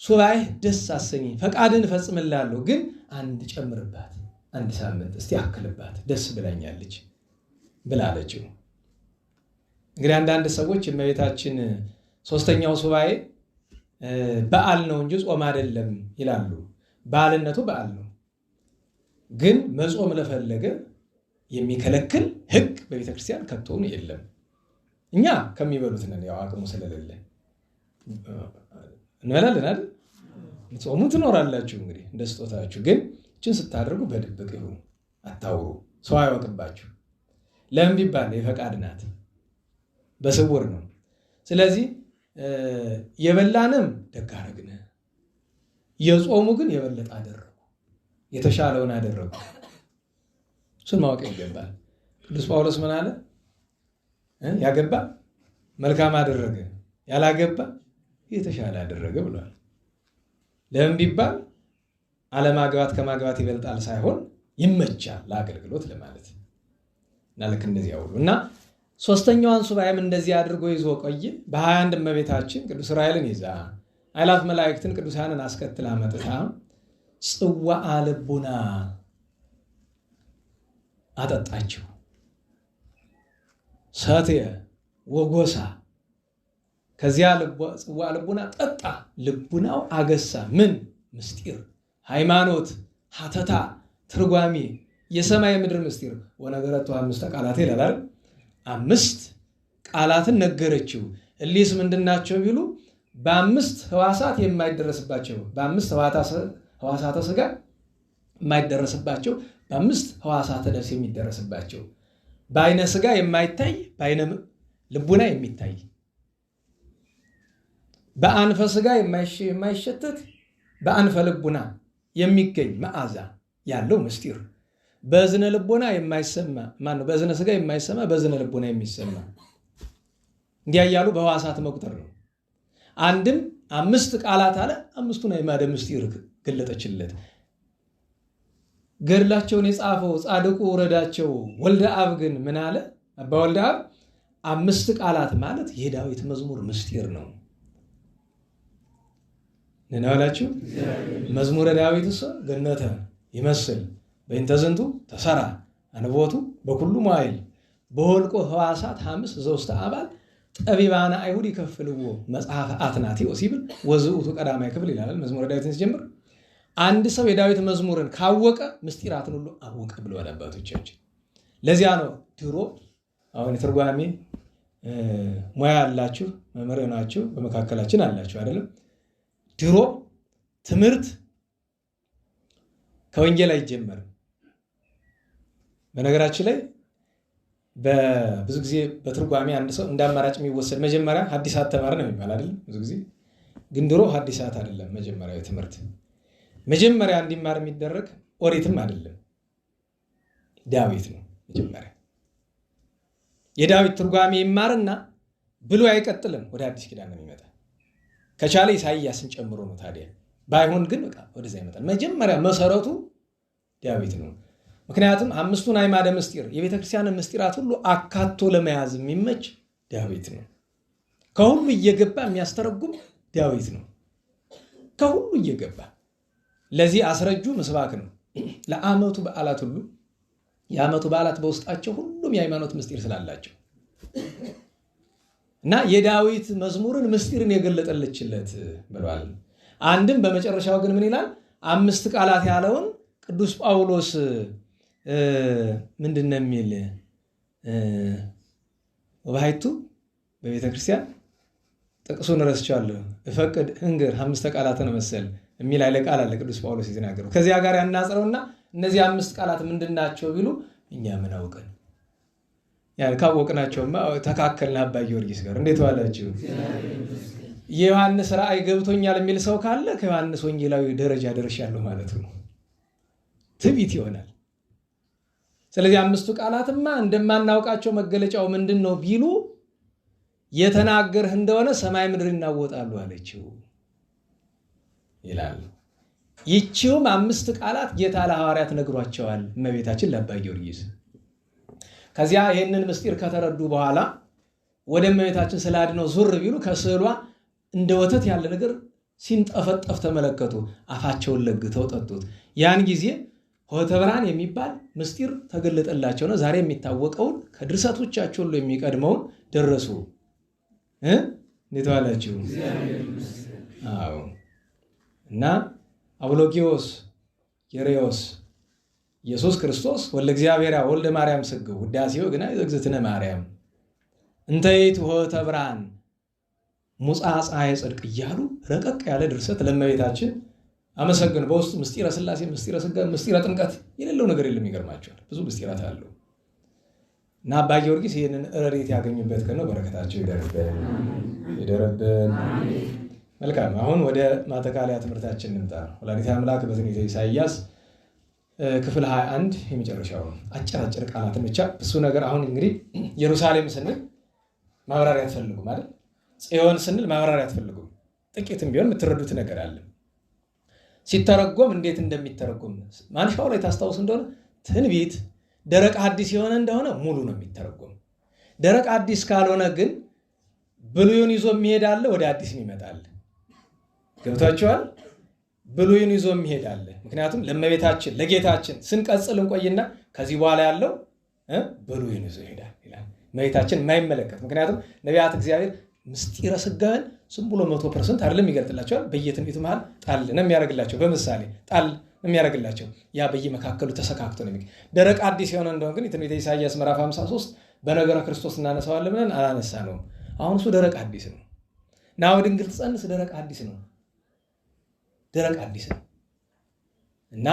ሱባኤ ደስ አሰኘኝ፣ ፈቃድን እፈጽምልሃለሁ፣ ግን አንድ ጨምርባት፣ አንድ ሳምንት እስቲ አክልባት፣ ደስ ብላኛለች ብላለችው። እንግዲህ አንዳንድ ሰዎች እመቤታችን ሶስተኛው ሱባኤ በዓል ነው እንጂ ጾም አይደለም ይላሉ። በዓልነቱ በዓል ነው፣ ግን መጾም ለፈለገ የሚከለክል ሕግ በቤተክርስቲያን ከቶም የለም። እኛ ከሚበሉት ነን፣ ያው አቅሙ ስለሌለ እንበላለን አይደል? ጾሙ ትኖራላችሁ እንግዲህ እንደ ስጦታችሁ። ግን እችን ስታደርጉ በድብቅ ይሁን፣ አታውሩ፣ ሰው አይወቅባችሁ። ለምን ቢባል የፈቃድ ናት፣ በስውር ነው። ስለዚህ የበላንም ደግ አደረግን፣ የጾሙ ግን የበለጠ አደረጉ፣ የተሻለውን አደረጉ። እሱን ማወቅ ይገባል። ቅዱስ ጳውሎስ ምን አለ? ያገባ መልካም አደረገ፣ ያላገባ የተሻለ አደረገ ብሏል። ለምን ቢባል አለማግባት ከማግባት ይበልጣል ሳይሆን ይመቻል ለአገልግሎት ለማለት እና ልክ እንደዚህ ያውሉ እና ሶስተኛዋን ሱባኤም እንደዚህ አድርጎ ይዞ ቆየ። በ21 እመቤታችን ቅዱስ ዑራኤልን ይዛ አእላፍ መላእክትን ቅዱሳንን አስከትላ መጥታ ጽዋዐ ልቡና አጠጣችው። ሰትየ ወጎሳ፣ ከዚያ ጽዋዐ ልቡና ጠጣ፣ ልቡናው አገሳ። ምን ምስጢር፣ ሃይማኖት፣ ሀተታ፣ ትርጓሜ፣ የሰማይ ምድር ምስጢር። ወነገረቱ 5 ቃላት ይላል። 5 ቃላትን ነገረችው። እሊስ ምንድናቸው ቢሉ በ5 ሕዋሳት የማይደረስባቸው፣ በ5 ሕዋሳተ ሥጋ የማይደረስባቸው፣ በ5 ሕዋሳተ ነፍስ የሚደረስባቸው፣ በአይነ ሥጋ የማይታይ በአይነ ልቡና የሚታይ፣ በአንፈ ሥጋ የማይሸተት በአንፈ ልቡና የሚገኝ መዓዛ ያለው ምስጢር፣ በእዝነ ልቦና የማይሰማ ማነው? በእዝነ ሥጋ የማይሰማ በእዝነ ልቦና የሚሰማ። እንዲያ እያሉ በሕዋሳት መቁጠር ነው። አንድም 5 ቃላት አለ፣ 5ቱን አዕማደ ምስጢር ገለጠችለት። ገድላቸውን የጻፈው ጻድቁ ወረዳቸው ወልደ አብ ግን ምን አለ? አባ ወልደ አብ 5 ቃላት ማለት የዳዊት መዝሙር ምስጢር ነው። ነናላችሁ መዝሙረ ዳዊት እሱ ገነተ ይመስል በእንተ ዝንቱ ተሰራ አንቦቱ በኩሉ መዋዕል በወልቆ ሕዋሳት 5 ዘውስተ አባል ጠቢባነ አይሁድ ይከፍልዎ መጽሐፈ አትናቴዎስ ይብል ወዝኡቱ ቀዳማይ ክፍል ይላል። መዝሙረ ዳዊትን ሲጀምር አንድ ሰው የዳዊት መዝሙርን ካወቀ ምስጢራትን ሁሉ አወቀ ብለዋል አባቶቻችን። ለዚያ ነው ድሮ አሁን የትርጓሜ ሙያ ያላችሁ መምህር ናችሁ በመካከላችን አላችሁ አይደለም? ድሮ ትምህርት ከወንጌል አይጀመርም። በነገራችን ላይ በብዙ ጊዜ በትርጓሜ አንድ ሰው እንደ አማራጭ የሚወሰድ መጀመሪያ ሐዲሳት ተማረ ነው የሚባል አይደል? ብዙ ጊዜ ግን ድሮ ሐዲሳት አይደለም መጀመሪያው ትምህርት። መጀመሪያ እንዲማር የሚደረግ ኦሪትም አይደለም ዳዊት ነው መጀመሪያ። የዳዊት ትርጓሜ ይማርና ብሎ አይቀጥልም፣ ወደ አዲስ ኪዳን ነው የሚመጣ። ከቻለ ኢሳይያስን ጨምሮ ነው። ታዲያ ባይሆን ግን በቃ ወደዛ ይመጣል። መጀመሪያ መሰረቱ ዳዊት ነው። ምክንያቱም 5ቱን አዕማደ ምስጢር የቤተክርስቲያንን ምስጢራት ሁሉ አካቶ ለመያዝ የሚመች ዳዊት ነው። ከሁሉ እየገባ የሚያስተረጉም ዳዊት ነው። ከሁሉ እየገባ ለዚህ አስረጁ ምስባክ ነው። ለዓመቱ በዓላት ሁሉ የዓመቱ በዓላት በውስጣቸው ሁሉም የሃይማኖት ምስጢር ስላላቸው እና የዳዊት መዝሙርን ምስጢርን የገለጠለችለት ብሏል። አንድም በመጨረሻው ግን ምን ይላል? 5 ቃላት ያለውን ቅዱስ ጳውሎስ ምንድነው የሚል ወባይቱ በቤተ ክርስቲያን ጥቅሱን ረስቻለሁ። እፈቅድ እንግር 5 ቃላትን መሰል የሚል አይለ ቃል አለ ቅዱስ ጳውሎስ የተናገረው። ከዚያ ጋር ያናጽረውና እነዚህ 5 ቃላት ምንድናቸው ቢሉ እኛ ምን አውቀን ያን ካወቅናቸውማ ተካከልና አባ ጊዮርጊስ ጋር እንዴት ዋላችሁ? የዮሐንስ ራእይ ገብቶኛል የሚል ሰው ካለ ከዮሐንስ ወንጌላዊ ደረጃ ደርሻለሁ ማለት ነው። ትዕቢት ይሆናል። ስለዚህ 5ቱ ቃላትማ እንደማናውቃቸው መገለጫው ምንድነው ቢሉ የተናገርህ እንደሆነ ሰማይ ምድር ይናወጣሉ አለችው ይላል። ይቺውም 5 ቃላት ጌታ ለሐዋርያት ነግሯቸዋል። እመቤታችን ለአባ ጊዮርጊስ ከዚያ ይህንን ምስጢር ከተረዱ በኋላ ወደ እመቤታችን ስለ አድኅኖ ዙር ቢሉ ከስዕሏ እንደ ወተት ያለ ነገር ሲንጠፈጠፍ ተመለከቱ። አፋቸውን ለግተው ጠጡት። ያን ጊዜ ኆኅተ ብርሃን የሚባል ምስጢር ተገለጠላቸው ነው። ዛሬ የሚታወቀውን ከድርሰቶቻቸው ሁሉ የሚቀድመውን ደረሱ። እንዴት ዋላችሁ? አዎ። እና አውሎጊዮስ ጌሬዎስ ኢየሱስ ክርስቶስ ወልደ እግዚአብሔር ወልደ ማርያም ስግው ውዳሴው ግና እግዝእትነ ማርያም እንተ ይእቲ ኆኅተ ብርሃን ሙጽአ ፀሐየ ጽድቅ እያሉ ረቀቅ ያለ ድርሰት ለእመቤታችን አመሰግኑ። በውስጡ ምስጢረ ሥላሴ፣ ምስጢረ ሥጋ፣ ምስጢረ ጥምቀት የሌለው ነገር የለም። ይገርማቸዋል። ብዙ ምስጢራት አለው እና አባ ጊዮርጊስ ይህንን ረድኤት ያገኙበት ቀን ነው። በረከታቸው ይደረብን። መልካም። አሁን ወደ ማጠቃለያ ትምህርታችን እንምጣ። ወላዲተ አምላክ በትንቢተ ኢሳይያስ ክፍል 21 የመጨረሻው አጭር ቃላትን ብቻ ብዙ ነገር። አሁን እንግዲህ ኢየሩሳሌም ስንል ማብራሪያ አትፈልጉም ማለት፣ ጽዮን ስንል ማብራሪያ አትፈልጉም። ጥቂትም ቢሆን የምትረዱት ነገር አለ። ሲተረጎም እንዴት እንደሚተረጎም ማንሻው ላይ ታስታውስ እንደሆነ ትንቢት ደረቅ ሐዲስ የሆነ እንደሆነ ሙሉ ነው የሚተረጎም። ደረቅ ሐዲስ ካልሆነ ግን ብሉይን ይዞ የሚሄዳለ፣ ወደ አዲስ ይመጣል። ገብታችኋል? ብሉይን ይዞ የሚሄዳለ። ምክንያቱም ለእመቤታችን ለጌታችን ስንቀጽል እንቆይና ከዚህ በኋላ ያለው ብሉይን ይዞ ይሄዳል ይላል። እመቤታችን የማይመለከት ምክንያቱም ነቢያት እግዚአብሔር ምስጢረ ሥጋን ዝም ብሎ 100% አይደለም ይገልጥላቸዋል። በየትንቢቱ መሃል ጣል ነው የሚያደርግላቸው። በምሳሌ ጣል ነው የሚያደርግላቸው። ያ በየመካከሉ ተሰካክቶ ነው የሚገኝ። ደረቅ ሐዲስ የሆነ እንደሆነ ግን የትንቢተ ኢሳይያስ ምዕራፍ 53 በነገረ ክርስቶስ እናነሳዋለን ብለን አላነሳ ነው። አሁን እሱ ደረቅ ሐዲስ ነው። ናው ድንግል ትጸንስ ደረቅ ሐዲስ ነው። ደረቅ ሐዲስ ነው እና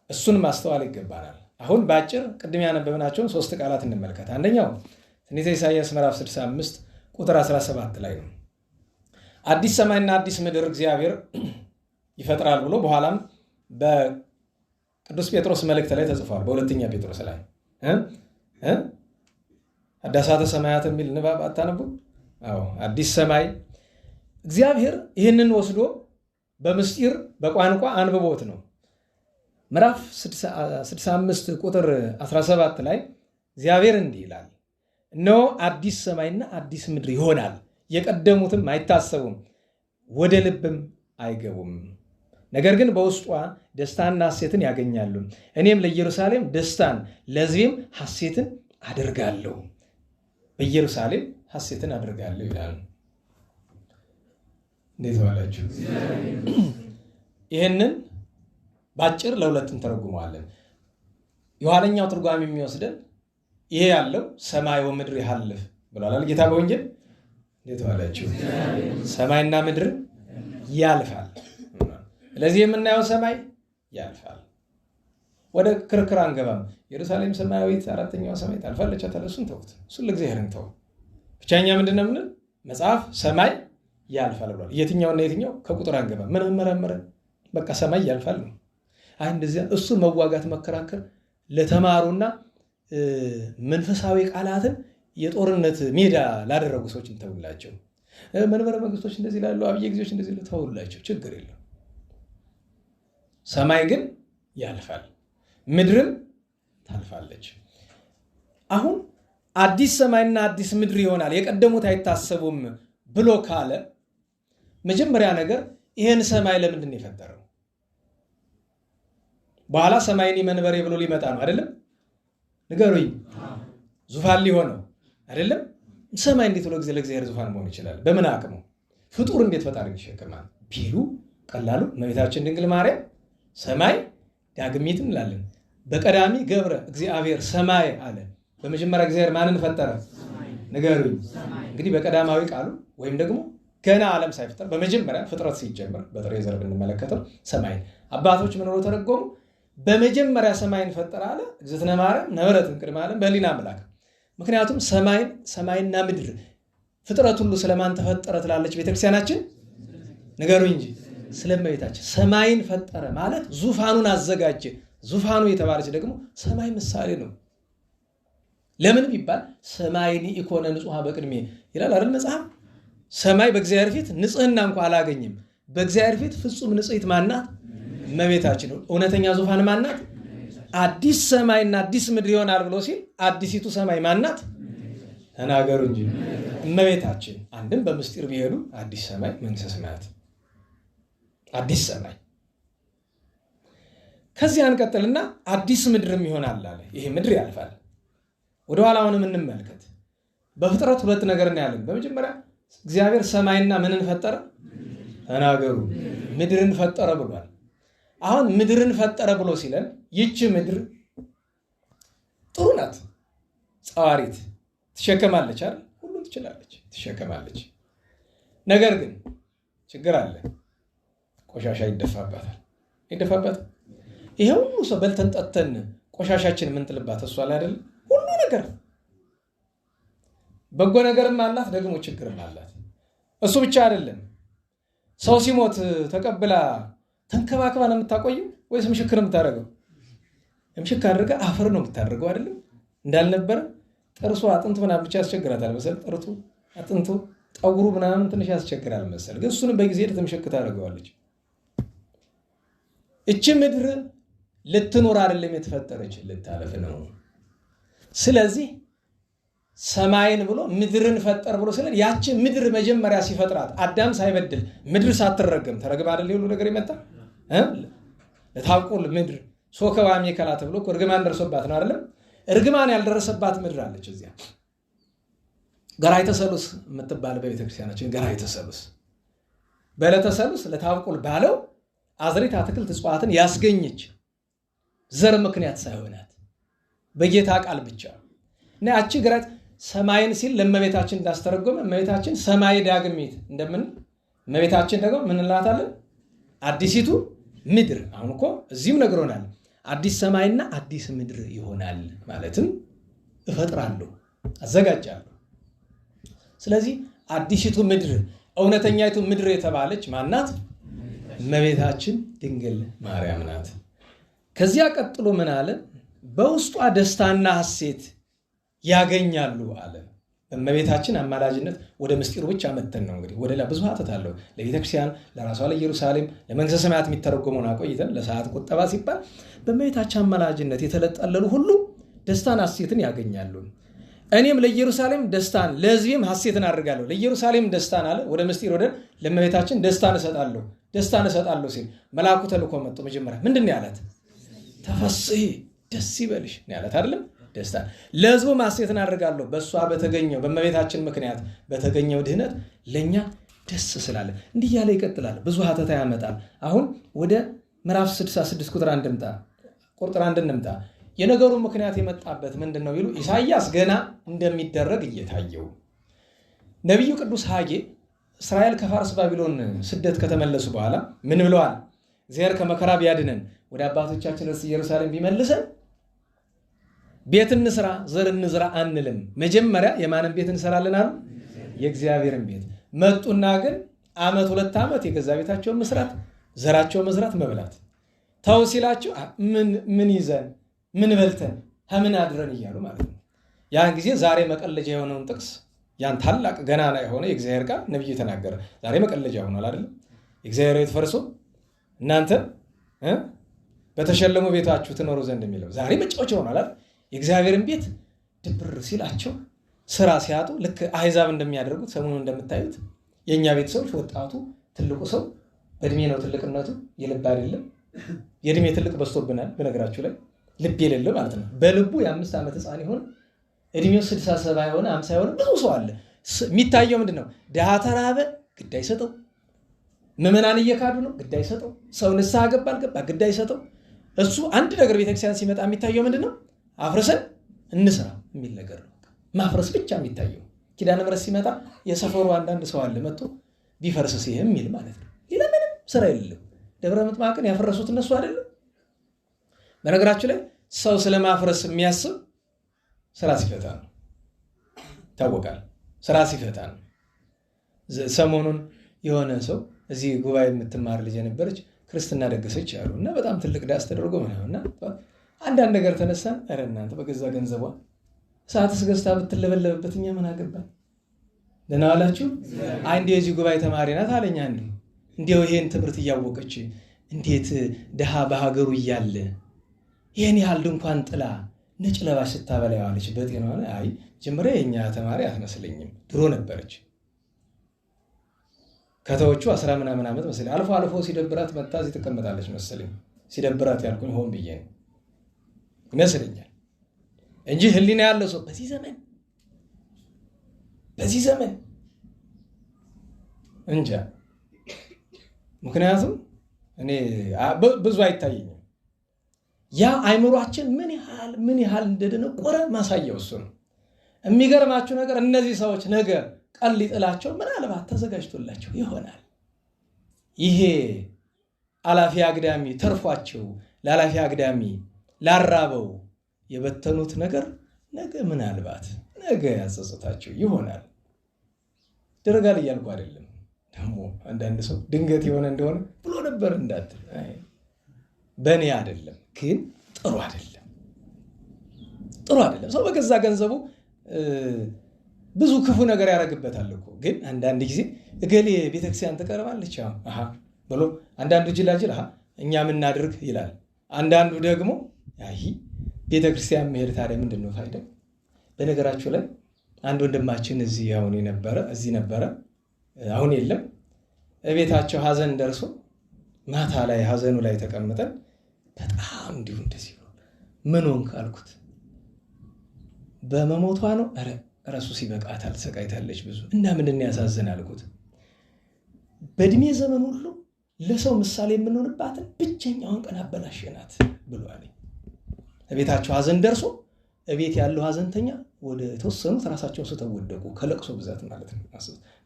እሱን ማስተዋል ይገባናል። አሁን በአጭር ቅድም ያነበብናቸውን 3 ቃላት እንመልከት። አንደኛው ትንቢተ ኢሳይያስ ምዕራፍ 65 ቁጥር 17 ላይ ነው። አዲስ ሰማይና አዲስ ምድር እግዚአብሔር ይፈጥራል ብሎ በኋላም በቅዱስ ጴጥሮስ መልእክት ላይ ተጽፏል። በሁለተኛ ጴጥሮስ ላይ አዳሳተ ሰማያት የሚል ንባብ አታነቡ? አዎ፣ አዲስ ሰማይ እግዚአብሔር ይህንን ወስዶ በምስጢር በቋንቋ አንብቦት ነው። ምዕራፍ 65 ቁጥር 17 ላይ እግዚአብሔር እንዲህ ይላል፣ እነሆ አዲስ ሰማይና አዲስ ምድር ይሆናል፣ የቀደሙትም አይታሰቡም፣ ወደ ልብም አይገቡም። ነገር ግን በውስጧ ደስታና ሐሴትን ያገኛሉ። እኔም ለኢየሩሳሌም ደስታን ለሕዝቤም ሐሴትን አደርጋለሁ። በኢየሩሳሌም ሐሴትን አደርጋለሁ ይላል። እንዴት ዋላችሁ? ይህንን ባጭር ለሁለት እንተረጉመዋለን። የኋለኛው ትርጓሜ የሚወስደን ይሄ ያለው ሰማይ ወምድር ይሃልፍ ብሏል ጌታ በወንጌል። እንዴት ዋላችሁ? ሰማይና ምድር ያልፋል። ስለዚህ የምናየው ሰማይ ያልፋል። ወደ ክርክር አንገባም። ኢየሩሳሌም ሰማያዊት አራተኛዋ ሰማይ ታልፋለች አታለሱን ተውት። እሱን ለእግዚአብሔር እንተው። ብቻኛ ምንድነው ምን መጽሐፍ ሰማይ ያልፋል ብሏል። የትኛውና የትኛው ከቁጥር አንገባም። ምን መረመረ? በቃ ሰማይ ያልፋል ነው። አይ እንደዚያ እሱ መዋጋት መከራከር ለተማሩና መንፈሳዊ ቃላትን የጦርነት ሜዳ ላደረጉ ሰዎች እንተውላቸው። መንበረ መንግስቶች እንደዚህ ላሉ አብየ ጊዜዎች እንደዚህ ተውላቸው፣ ችግር የለም። ሰማይ ግን ያልፋል፣ ምድርም ታልፋለች። አሁን አዲስ ሰማይና አዲስ ምድር ይሆናል የቀደሙት አይታሰቡም ብሎ ካለ መጀመሪያ ነገር ይሄን ሰማይ ለምንድን ነው የፈጠረው? በኋላ ሰማይን መንበሬ ብሎ ሊመጣ ነው አይደለም? ንገሩኝ። ዙፋን ሊሆነው አይደለም? ሰማይ እንዴት ብሎ ለእግዚአብሔር ዙፋን መሆን ይችላል? በምን አቅሙ? ፍጡር እንዴት ፈጣሪ ይሸከማል ቢሉ ቀላሉ እመቤታችን ድንግል ማርያም ሰማይ ዳግሚት እንላለን። በቀዳሚ ገብረ እግዚአብሔር ሰማይ አለ። በመጀመሪያ እግዚአብሔር ማንን ፈጠረ? ንገሩኝ። እንግዲህ በቀዳማዊ ቃሉ ወይም ደግሞ ገና ዓለም ሳይፈጠር በመጀመሪያ ፍጥረት ሲጀምር በጥሬ ዘር ብንመለከተው ሰማይን አባቶች ምን ብለው ተረጎሙ? በመጀመሪያ ሰማይን ፈጠረ አለ እግዝእትነ ማርያም ነበረት ቅድመ ዓለም በሊና አምላክ። ምክንያቱም ሰማይና ምድር ፍጥረት ሁሉ ስለማን ተፈጠረ ትላለች ቤተክርስቲያናችን? ንገሩኝ እንጂ ስለእመቤታችን። ሰማይን ፈጠረ ማለት ዙፋኑን አዘጋጀ። ዙፋኑ የተባለች ደግሞ ሰማይ ምሳሌ ነው። ለምን ቢባል ሰማይኒ ኢኮነ ንጹሐ በቅድሜ ይላል አይደል መጽሐፍ። ሰማይ በእግዚአብሔር ፊት ንጽህና እንኳን አላገኝም። በእግዚአብሔር ፊት ፍጹም ንጽሕት ማናት? እመቤታችን። እውነተኛ ዙፋን ማናት? አዲስ ሰማይና አዲስ ምድር ይሆናል ብሎ ሲል አዲሲቱ ሰማይ ማናት? ተናገሩ እንጂ እመቤታችን። አንድም በምስጢር ቢሄዱ አዲስ ሰማይ መንግሥተ ሰማያት አዲስ ሰማይ። ከዚህ አንቀጥልና አዲስ ምድርም ይሆናል አለ። ይሄ ምድር ያልፋል። ወደ ኋላውንም እንመልከት። በፍጥረት ሁለት ነገር እናያለን። በመጀመሪያ እግዚአብሔር ሰማይና ምንን ፈጠረ? ተናገሩ ምድርን ፈጠረ ብሏል። አሁን ምድርን ፈጠረ ብሎ ሲለን ይቺ ምድር ጥሩ ናት፣ ጸዋሪት ትሸከማለች አይደል? ሁሉም ትችላለች፣ ትሸከማለች። ነገር ግን ችግር አለ። ቆሻሻ ይደፋባታል። ይሄ ሁሉ ሰው በልተን ጠጥተን ቆሻሻችን የምንጥልባት እሷ ላይ አይደል? ሁሉ ነገር በጎ ነገርም አላት፣ ደግሞ ችግርም አላት። እሱ ብቻ አይደለም። ሰው ሲሞት ተቀብላ ተንከባክባ ነው የምታቆየው ወይስ ምሽክ ነው የምታደርገው? ምሽክ አድርጋ አፈር ነው የምታደርገው አይደለም? እንዳልነበረ ጥርሱ አጥንቱ ምናምን ብቻ ያስቸግራታል መሰል። ጥርቱ አጥንቱ ጠጉሩ ምናምን ትንሽ ያስቸግራል መሰል። ግን እሱንም በጊዜ ምሽክ ታደርገዋለች። እቺ ምድር ልትኖር አይደለም የተፈጠረች፣ ልታለፍ ነው። ስለዚህ ሰማይን ብሎ ምድርን ፈጠር ብሎ ስለ ያቺ ምድር መጀመሪያ ሲፈጥራት አዳም ሳይበድል ምድር ሳትረገም ተረግማ አይደል ሁሉ ነገር ይመጣ ለታውቁል ምድር ሶከዋሚ ከላ ተብሎ እርግማን ደርሶባት ነው አይደለም? እርግማን ያልደረሰባት ምድር አለች። እዚያ ገራይተ ሰሉስ የምትባል በቤተክርስቲያናችን ገራይተ ሰሉስ በዕለተ ሰሉስ ለታውቁል ባለው አዝሪት አትክልት እጽዋትን ያስገኘች ዘር ምክንያት ሳይሆናት በጌታ ቃል ብቻ እና ያቺ ገራይት ሰማይን ሲል ለእመቤታችን እንዳስተረጎመ እመቤታችን ሰማይ ዳግሚት እንደምን እመቤታችን ደግሞ ምን እንላታለን? አዲሲቱ ምድር። አሁን እኮ እዚህም ነግሮናል። አዲስ ሰማይና አዲስ ምድር ይሆናል ማለትም እፈጥራለሁ፣ አዘጋጃለሁ። ስለዚህ አዲሲቱ ምድር እውነተኛይቱ ምድር የተባለች ማናት? እመቤታችን ድንግል ማርያም ናት። ከዚያ ቀጥሎ ምን አለ? በውስጧ ደስታና ሐሴት ያገኛሉ አለ። በእመቤታችን አማላጅነት ወደ ምስጢሩ ብቻ መተን ነው እንግዲህ ወደ ብዙ ሀተት አለው። ለቤተክርስቲያን፣ ለራሷ ለኢየሩሳሌም፣ ለመንግሥተ ሰማያት የሚተረጎመውን አቆይተን ለሰዓት ቁጠባ ሲባል በእመቤታችን አማላጅነት የተለጠለሉ ሁሉ ደስታን ሐሴትን ያገኛሉ። እኔም ለኢየሩሳሌም ደስታን ለሕዝቤም ሐሴትን አድርጋለሁ። ለኢየሩሳሌም ደስታን አለ። ወደ ምስጢር ወደ ለእመቤታችን ደስታን እሰጣለሁ ሲል መልአኩ ተልኮ መጥቶ መጀመሪያ ምንድን ነው ያላት? ተፈሥሒ ደስ ይበልሽ ነው ያላት አይደለም? ደስታ ለሕዝቡ ሐሴትን አድርጋለሁ። በእሷ በተገኘው በእመቤታችን ምክንያት በተገኘው ድህነት ለእኛ ደስ ስላለ እንዲህ ያለ ይቀጥላል። ብዙ ሀተታ ያመጣል። አሁን ወደ ምዕራፍ 66 ቁጥር 1 እንምጣ። የነገሩ ምክንያት የመጣበት ምንድን ነው ቢሉ ኢሳይያስ ገና እንደሚደረግ እየታየው ነቢዩ ቅዱስ ሐጌ እስራኤል ከፋርስ ባቢሎን ስደት ከተመለሱ በኋላ ምን ብለዋል? እግዚአብሔር ከመከራ ቢያድነን ወደ አባቶቻችን ርስ ኢየሩሳሌም ቢመልሰን ቤት እንስራ ዘር እንዝራ አንልም። መጀመሪያ የማንን ቤት እንሰራለን አሉ? የእግዚአብሔርን ቤት። መጡና ግን ዓመት 2 ዓመት የገዛ ቤታቸውን መስራት፣ ዘራቸውን መዝራት፣ መብላት ተው ሲላቸው ምን ይዘን ምን በልተን ከምን አድረን እያሉ ማለት ነው። ያን ጊዜ ዛሬ መቀለጃ የሆነውን ጥቅስ ያን ታላቅ ገናና የሆነ የእግዚአብሔር ቃል ነብዩ ተናገረ። ዛሬ መቀለጃ ሆኗል አይደለም? የእግዚአብሔር ቤት ፈርሶ እናንተ በተሸለሙ ቤታችሁ ትኖሩ ዘንድ የሚለው ዛሬ መጫወቻ ሆኗል አይደል? የእግዚአብሔርን ቤት ድብር ሲላቸው ስራ ሲያጡ ልክ አሕዛብ እንደሚያደርጉት ሰሞኑን እንደምታዩት የእኛ ቤተሰቦች ወጣቱ ትልቁ ሰው በእድሜ ነው ትልቅነቱ፣ የልብ አይደለም። የእድሜ ትልቅ በዝቶብናል በነገራችሁ ላይ ልብ የሌለው ማለት ነው። በልቡ የ5 ዓመት ሕፃን ይሆን እድሜው 67 የሆነ 50 የሆነ ብዙ ሰው አለ። የሚታየው ምንድን ነው? ድሃ ተራበ ግድ አይሰጠው፣ ምዕመናን እየካዱ ነው ግድ አይሰጠው፣ ሰው ንስሐ ገባ አልገባ ግድ አይሰጠው። እሱ አንድ ነገር ቤተክርስቲያን ሲመጣ የሚታየው ምንድን ነው? አፍርሰን እንስራ የሚል ነገር ነው። ማፍረስ ብቻ የሚታየው። ኪዳነ ምሕረት ሲመጣ የሰፈሩ አንዳንድ ሰው አለ መጥቶ ቢፈርስስ ይሄ የሚል ማለት ነው። ሌላ ምንም ስራ የለም። ደብረ ምጥማቅን ያፈረሱት እነሱ አይደለም። በነገራችሁ ላይ ሰው ስለማፍረስ የሚያስብ ስራ ሲፈታ ነው፣ ይታወቃል። ስራ ሲፈታ ነው። ሰሞኑን የሆነ ሰው እዚህ ጉባኤ የምትማር ልጅ ነበረች፣ ክርስትና ደገሰች አሉ እና በጣም ትልቅ ዳስ ተደርጎ ምናምና አንዳንድ ነገር ተነሳን። ኧረ እናንተ በገዛ ገንዘቧ ሰዓትስ ገዝታ ብትለበለበበት እኛ ምን አገባን? ደህና ዋላችሁ። አንድ የዚህ ጉባኤ ተማሪ ናት አለኝ። አንዱ እንዲያው ይሄን ትምህርት እያወቀች እንዴት ድሃ በሀገሩ እያለ ይህን ያህል ድንኳን ጥላ ነጭ ለባሽ ስታበላ ያዋለች በጤናዋ ላይ አይ ጀምረ የኛ ተማሪ አትመስለኝም ድሮ ነበረች ከተዎቹ 10 ምናምን ዓመት መሰለኝ አልፎ አልፎ ሲደብራት መጣ እዚህ ተቀመጣለች መሰለኝ ሲደብራት ያልኩኝ ሆን ብዬ ነው ይመስለኛል እንጂ ህሊና ያለው ሰው በዚህ ዘመን እንጃ ምክንያቱም እኔ ብዙ አይታየኝም ያ አይምሮአችን ምን ያህል እንደደነቆረ ማሳየው እሱ ነው የሚገርማችሁ ነገር እነዚህ ሰዎች ነገ ቀን ሊጥላቸው ምናልባት ተዘጋጅቶላቸው ይሆናል ይሄ አላፊ አግዳሚ ተርፏቸው ላላፊ አግዳሚ ላራበው የበተኑት ነገር ነገ ምናልባት ነገ ያጸጽታቸው ይሆናል ደረጋል እያልኩ አይደለም ደግሞ አንዳንድ ሰው ድንገት የሆነ እንደሆነ ብሎ ነበር እንዳትል በእኔ አይደለም ግን ጥሩ አይደለም ሰው በገዛ ገንዘቡ ብዙ ክፉ ነገር ያደርግበታል እኮ ግን አንዳንድ ጊዜ እገሌ ቤተክርስቲያን ተቀርባለች አሃ ብሎ አንዳንዱ ጅላጅል እኛ ምን እናድርግ ይላል አንዳንዱ ደግሞ አይ ቤተክርስቲያን መሄድ ታዲያ ምንድነው ፋይዳው በነገራችሁ ላይ አንድ ወንድማችን እዚህ ነበረ አሁን የለም እቤታቸው ሐዘን ደርሶ ማታ ላይ ሐዘኑ ላይ ተቀምጠን በጣም እንዲሁ እንደዚህ ምን ሆንክ አልኩት በመሞቷ ነው ራሱ ሲበቃታል ተሰቃይታለች ብዙ እና ምንድን ያሳዝን አልኩት በእድሜ ዘመን ሁሉ ለሰው ምሳሌ የምንሆንባትን ብቸኛውን ቀን አበላሽናት ብሎ አለኝ እቤታቸው ሐዘን ደርሶ እቤት ያለው ሐዘንተኛ ወደ ተወሰኑት ራሳቸውን ስተወደቁ ከለቅሶ ብዛት ማለት ነው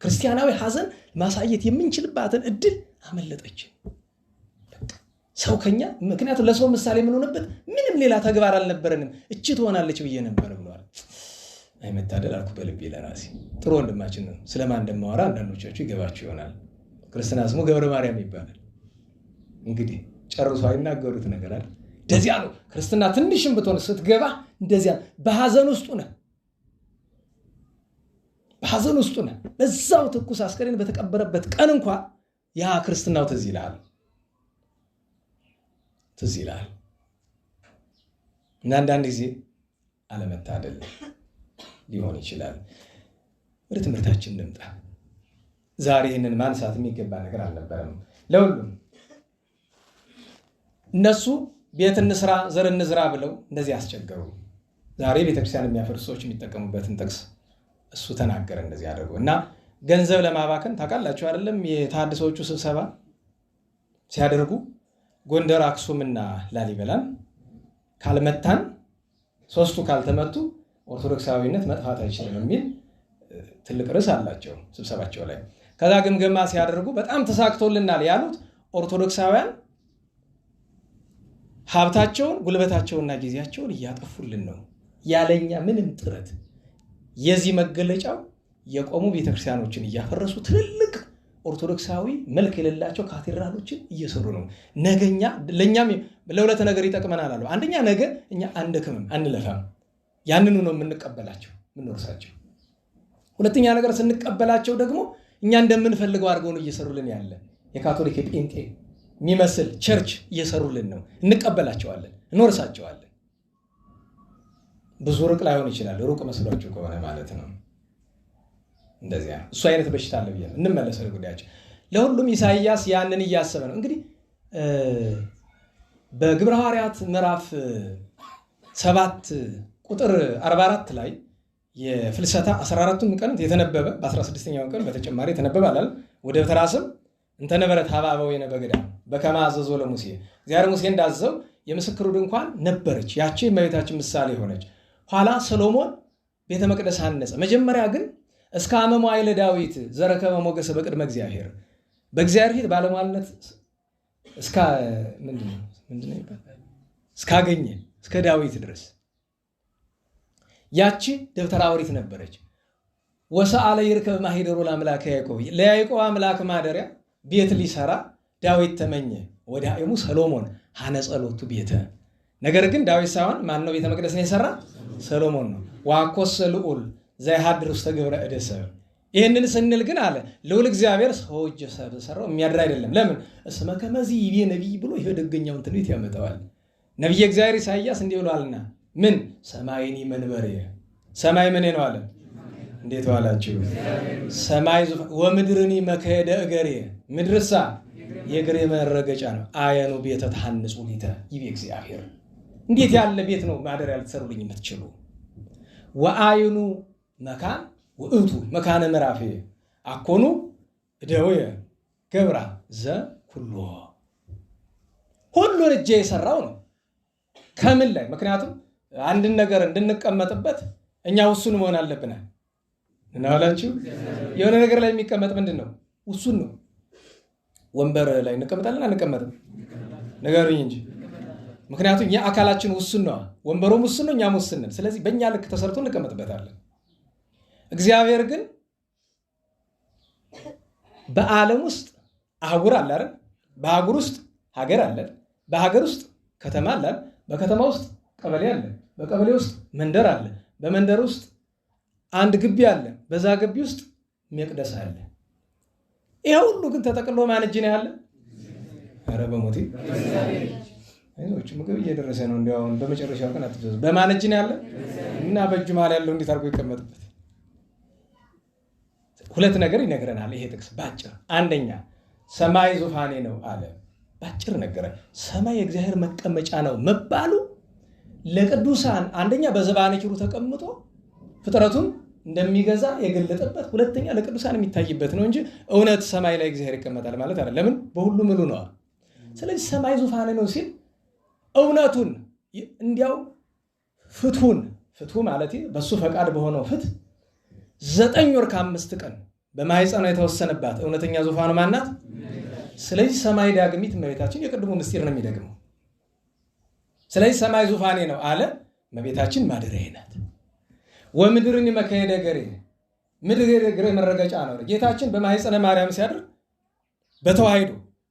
ክርስቲያናዊ ሐዘን ማሳየት የምንችልባትን እድል አመለጠችን ሰው ከኛ ምክንያቱም ለሰው ምሳሌ የምንሆንበት ምንም ሌላ ተግባር አልነበረንም እቺ ትሆናለች ብዬ ነበር ብሏል አይመታደል አልኩ በልቤ ለራሴ ጥሩ ወንድማችን ነው ስለማን እንደማወራ አንዳንዶቻችሁ ይገባችሁ ይሆናል ክርስትና ስሙ ገብረ ማርያም ይባላል እንግዲህ ጨርሶ አይናገሩት ነገር አይደል እንደዚያ ነው ክርስትና ትንሽም ብትሆን ስትገባ እንደዚያ በሐዘን ውስጥ ነህ በዛው ትኩስ አስከሬን በተቀበረበት ቀን እንኳን ያ ክርስትናው ትዝ ይላል እና አንዳንድ ጊዜ አለመታደል ሊሆን ይችላል ወደ ትምህርታችን እንምጣ ዛሬ ይህንን ማንሳት የሚገባ ነገር አልነበረም ለሁሉም እነሱ ቤት እንስራ ዘር እንዝራ ብለው እንደዚህ አስቸገሩ ዛሬ ቤተክርስቲያን የሚያፈርሱ ሰዎች የሚጠቀሙበትን ጥቅስ እሱ ተናገረ እንደዚህ አድርገው እና ገንዘብ ለማባከን ታውቃላችሁ አይደለም የተሐድሶቹ ስብሰባ ሲያደርጉ ጎንደር አክሱምና ላሊበላን ካልመታን ሶስቱ ካልተመቱ ኦርቶዶክሳዊነት መጥፋት አይችልም የሚል ትልቅ ርዕስ አላቸው ስብሰባቸው ላይ ከዛ ግምገማ ሲያደርጉ በጣም ተሳክቶልናል ያሉት ኦርቶዶክሳውያን ሀብታቸውን ጉልበታቸውንና ጊዜያቸውን እያጠፉልን ነው ያለኛ ምንም ጥረት የዚህ መገለጫው የቆሙ ቤተክርስቲያኖችን እያፈረሱ ትልልቅ ኦርቶዶክሳዊ መልክ የሌላቸው ካቴድራሎችን እየሰሩ ነው ነገኛ ለኛም ለሁለት ነገር ይጠቅመናል አሉ አንደኛ ነገ እኛ አንደክምም አንለፋም ያንኑ ነው የምንቀበላቸው ምንወርሳቸው ሁለተኛ ነገር ስንቀበላቸው ደግሞ እኛ እንደምንፈልገው አድርገው ነው እየሰሩልን ያለ የካቶሊክ ጴንጤ የሚመስል ቸርች እየሰሩልን ነው እንቀበላቸዋለን እንወርሳቸዋለን ብዙ ሩቅ ላይሆን ይችላል ሩቅ መስሏችሁ ከሆነ ማለት ነው እንደዚያ እሱ አይነት በሽታ አለ ብዬ እንመለሰው ጉዳያችን ለሁሉም ኢሳይያስ ያንን እያሰበ ነው እንግዲህ በግብረ ሐዋርያት ምዕራፍ 7 ቁጥር 44 ላይ የፍልሰታ 14ቱን ቀን የተነበበ በ16ኛው ቀን በተጨማሪ የተነበበ አላል ወደ ተራስም እንተነበረት ሐባበው የነበገዳ በከማ አዘዞ ለሙሴ እግዚአብሔር ሙሴ እንዳዘዘው የምስክሩ ድንኳን ነበረች ያቺ የእመቤታችን ምሳሌ ሆነች ኋላ ሰሎሞን ቤተ መቅደስ አነጸ መጀመሪያ ግን እስከ አመሙ አይለ ዳዊት ዘረከበ ሞገስ በቅድመ እግዚአብሔር በእግዚአብሔር ፊት ባለሟልነት እስከ ምንድነው ይባላል እስካገኘ እስከ ዳዊት ድረስ ያቺ ደብተራ ኦሪት ነበረች ወሰአለ ይርከብ ማሂደሩ ለአምላክ ያዕቆብ ለያዕቆብ አምላክ ማደሪያ ቤት ሊሰራ ዳዊት ተመኘ ወዳይሙ ሰሎሞን ሐነጸሎቱ ቤተ ነገር ግን ዳዊት ሳይሆን ማን ነው ቤተ መቅደስን የሰራ ሰሎሞን ነው ዋኮስ ልዑል ዘይሐድር ውስተ ገብረ እደሰብ ይሄንን ስንል ግን አለ ልዑል እግዚአብሔር ሰውጅ ሰራው የሚያድር አይደለም ለምን እስመ ከመዚ ይቤ ነብይ ብሎ ይሄ ደገኛውን ትንቢት ያመጣዋል ነቢየ እግዚአብሔር ኢሳይያስ እንዲህ ብሏልና ምን ሰማይኒ መንበሬ ሰማይ ምን ነው አለ። እንዴት ዋላችሁ? ሰማይ ወምድርኒ መከየደ እገሬ ምድርሳ የእግሬ መረገጫ ነው። አየኑ ቤተ ተሐንጹ ሊተ ይቤ እግዚአብሔር። እንዴት ያለ ቤት ነው ማደሪያ ልትሰሩልኝ የምትችሉ? ወአይኑ መካን ውእቱ መካነ ምዕራፌ አኮኑ እደውየ ገብራ ዘ ሁሉ ሁሉን እጄ የሰራው ነው። ከምን ላይ? ምክንያቱም አንድን ነገር እንድንቀመጥበት እኛ ውሱን መሆን አለብናል። እናላችሁ የሆነ ነገር ላይ የሚቀመጥ ምንድን ነው? ውሱን ነው። ወንበር ላይ እንቀመጣለን አንቀመጥም? ንገሩኝ እንጂ። ምክንያቱም የአካላችን ውሱን ነው። ወንበሩም ውሱን ነው፣ እኛም ውሱን ነን። ስለዚህ በእኛ ልክ ተሰርቶ እንቀመጥበታለን። እግዚአብሔር ግን በዓለም ውስጥ አህጉር አለ አይደል? በአህጉር ውስጥ ሀገር አለ፣ በሀገር ውስጥ ከተማ አለ፣ በከተማ ውስጥ ቀበሌ አለ፣ በቀበሌ ውስጥ መንደር አለ፣ በመንደር ውስጥ አንድ ግቢ አለ፣ በዛ ግቢ ውስጥ መቅደስ አለ። ይሄ ሁሉ ግን ተጠቅሎ ማን እጅ ነው ያለ? ኧረ በሞቴ አይኖች ምግብ እየደረሰ ነው። እንዲያው በመጨረሻው ቀን አትፈዘዙ። በማን እጅ ነው ያለ? እና በእጁ መሃል ያለው እንዴት አድርጎ ይቀመጥበት? ሁለት ነገር ይነግረናል ይሄ ጥቅስ ባጭር። አንደኛ ሰማይ ዙፋኔ ነው አለ፣ ባጭር ነገረ። ሰማይ የእግዚአብሔር መቀመጫ ነው መባሉ ለቅዱሳን አንደኛ በዘባነ ኪሩ ተቀምጦ ፍጥረቱን እንደሚገዛ የገለጠበት፣ ሁለተኛ ለቅዱሳን የሚታይበት ነው እንጂ እውነት ሰማይ ላይ እግዚአብሔር ይቀመጣል ማለት አይደለም። ለምን? በሁሉ ምሉ ነው። ስለዚህ ሰማይ ዙፋኔ ነው ሲል እውነቱን እንዲያው ፍትሁ ማለት በሱ ፈቃድ በሆነው ፍት 9 ወር ከ5 ቀን በማህፀኗ የተወሰነባት እውነተኛ ዙፋኑ ማናት? ስለዚህ ሰማይ ዳግሚት እመቤታችን የቅድሙ ምስጢር ነው የሚደግመው። ስለዚህ ሰማይ ዙፋኔ ነው አለ፣ እመቤታችን ማደሪያዬ ናት። ወምድርን መከየደ እገሬ ምድር የእግሬ መረገጫ ነው። ጌታችን በማህፀነ ማርያም ሲያድር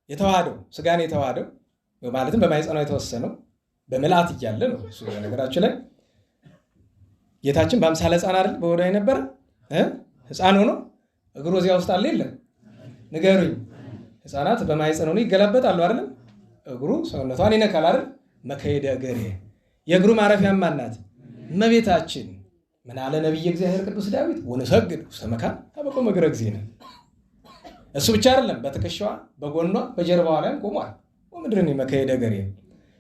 የተዋሃደው ስጋን የተዋሃደው ማለትም በማህፀኗ የተወሰነው በምልአት እያለ ነው። እሱ ነገራችን ላይ ጌታችን በአምሳለ ሕፃን አይደል በሆዷ የነበረ ሕፃን ሆኖ እግሩ እዚያ ውስጥ አለ የለም? ንገሩኝ። ሕፃናት በማህፀን ሆኖ ይገላበጣሉ አይደለም? እግሩ ሰውነቷን ይነካል አይደል? መከየደ እገሬ የእግሩ ማረፊያ ማናት? እመቤታችን። ምን አለ ነቢየ እግዚአብሔር ቅዱስ ዳዊት? ወንሰግድ ውስተ መካን አበቆመ እግረ እግዚእነ። እሱ ብቻ አይደለም፣ በትከሻዋ በጎኗ በጀርባዋ ላይም ቆሟል። ወምድርን መከየደ እገሬ።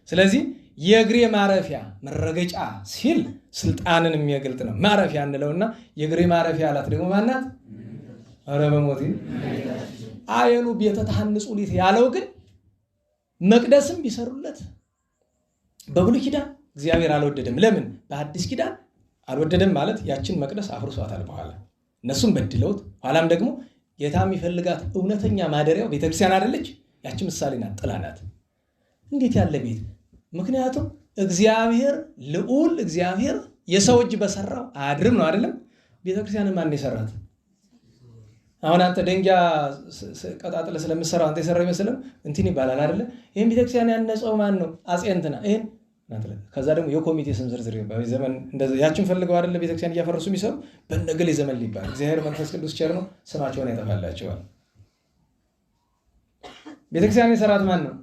ስለዚህ የእግሬ ማረፊያ መረገጫ ሲል ስልጣንን የሚያገልጥ ነው። ማረፊያ እንለውና የእግሬ ማረፊያ አላት ደግሞ ማናት? ኧረ በሞቴ አየኑ ቤተ ተሐንጹ ሊት ያለው ግን መቅደስም ቢሰሩለት በብሉይ ኪዳን እግዚአብሔር አልወደደም። ለምን? በአዲስ ኪዳን አልወደደም ማለት ያችን መቅደስ አፍርሷታል። በኋላ እነሱም በድለውት ኋላም ደግሞ ጌታ የሚፈልጋት እውነተኛ ማደሪያው ቤተክርስቲያን አይደለች? ያቺ ምሳሌ ናት፣ ጥላ ናት። እንዴት ያለ ቤት! ምክንያቱም እግዚአብሔር ልዑል እግዚአብሔር የሰው እጅ በሰራው አያድርም ነው አይደለም? ቤተክርስቲያንን ማን የሰራት? አሁን አንተ ደንጊያ ቀጣጥለ ስለምሰራው አንተ የሰራው ይመስልም እንትን ይባላል አይደለ? ይሄን ቤተክርስቲያን ያነጸው ማን ነው? አጼ እንትና ይሄን ናትለ። ከዛ ደግሞ የኮሚቴ ስም ዝርዝር ይባል ዘመን እንደዛ ያችን ፈልገው አይደለ ቤተክርስቲያን እያፈረሱ የሚሰሩ በነገሌ ዘመን ሊባል እግዚአብሔር መንፈስ ቅዱስ ቸር ነው፣ ስማቸውን ያጠፋላቸዋል። ቤተክርስቲያን የሰራት ማን ነው?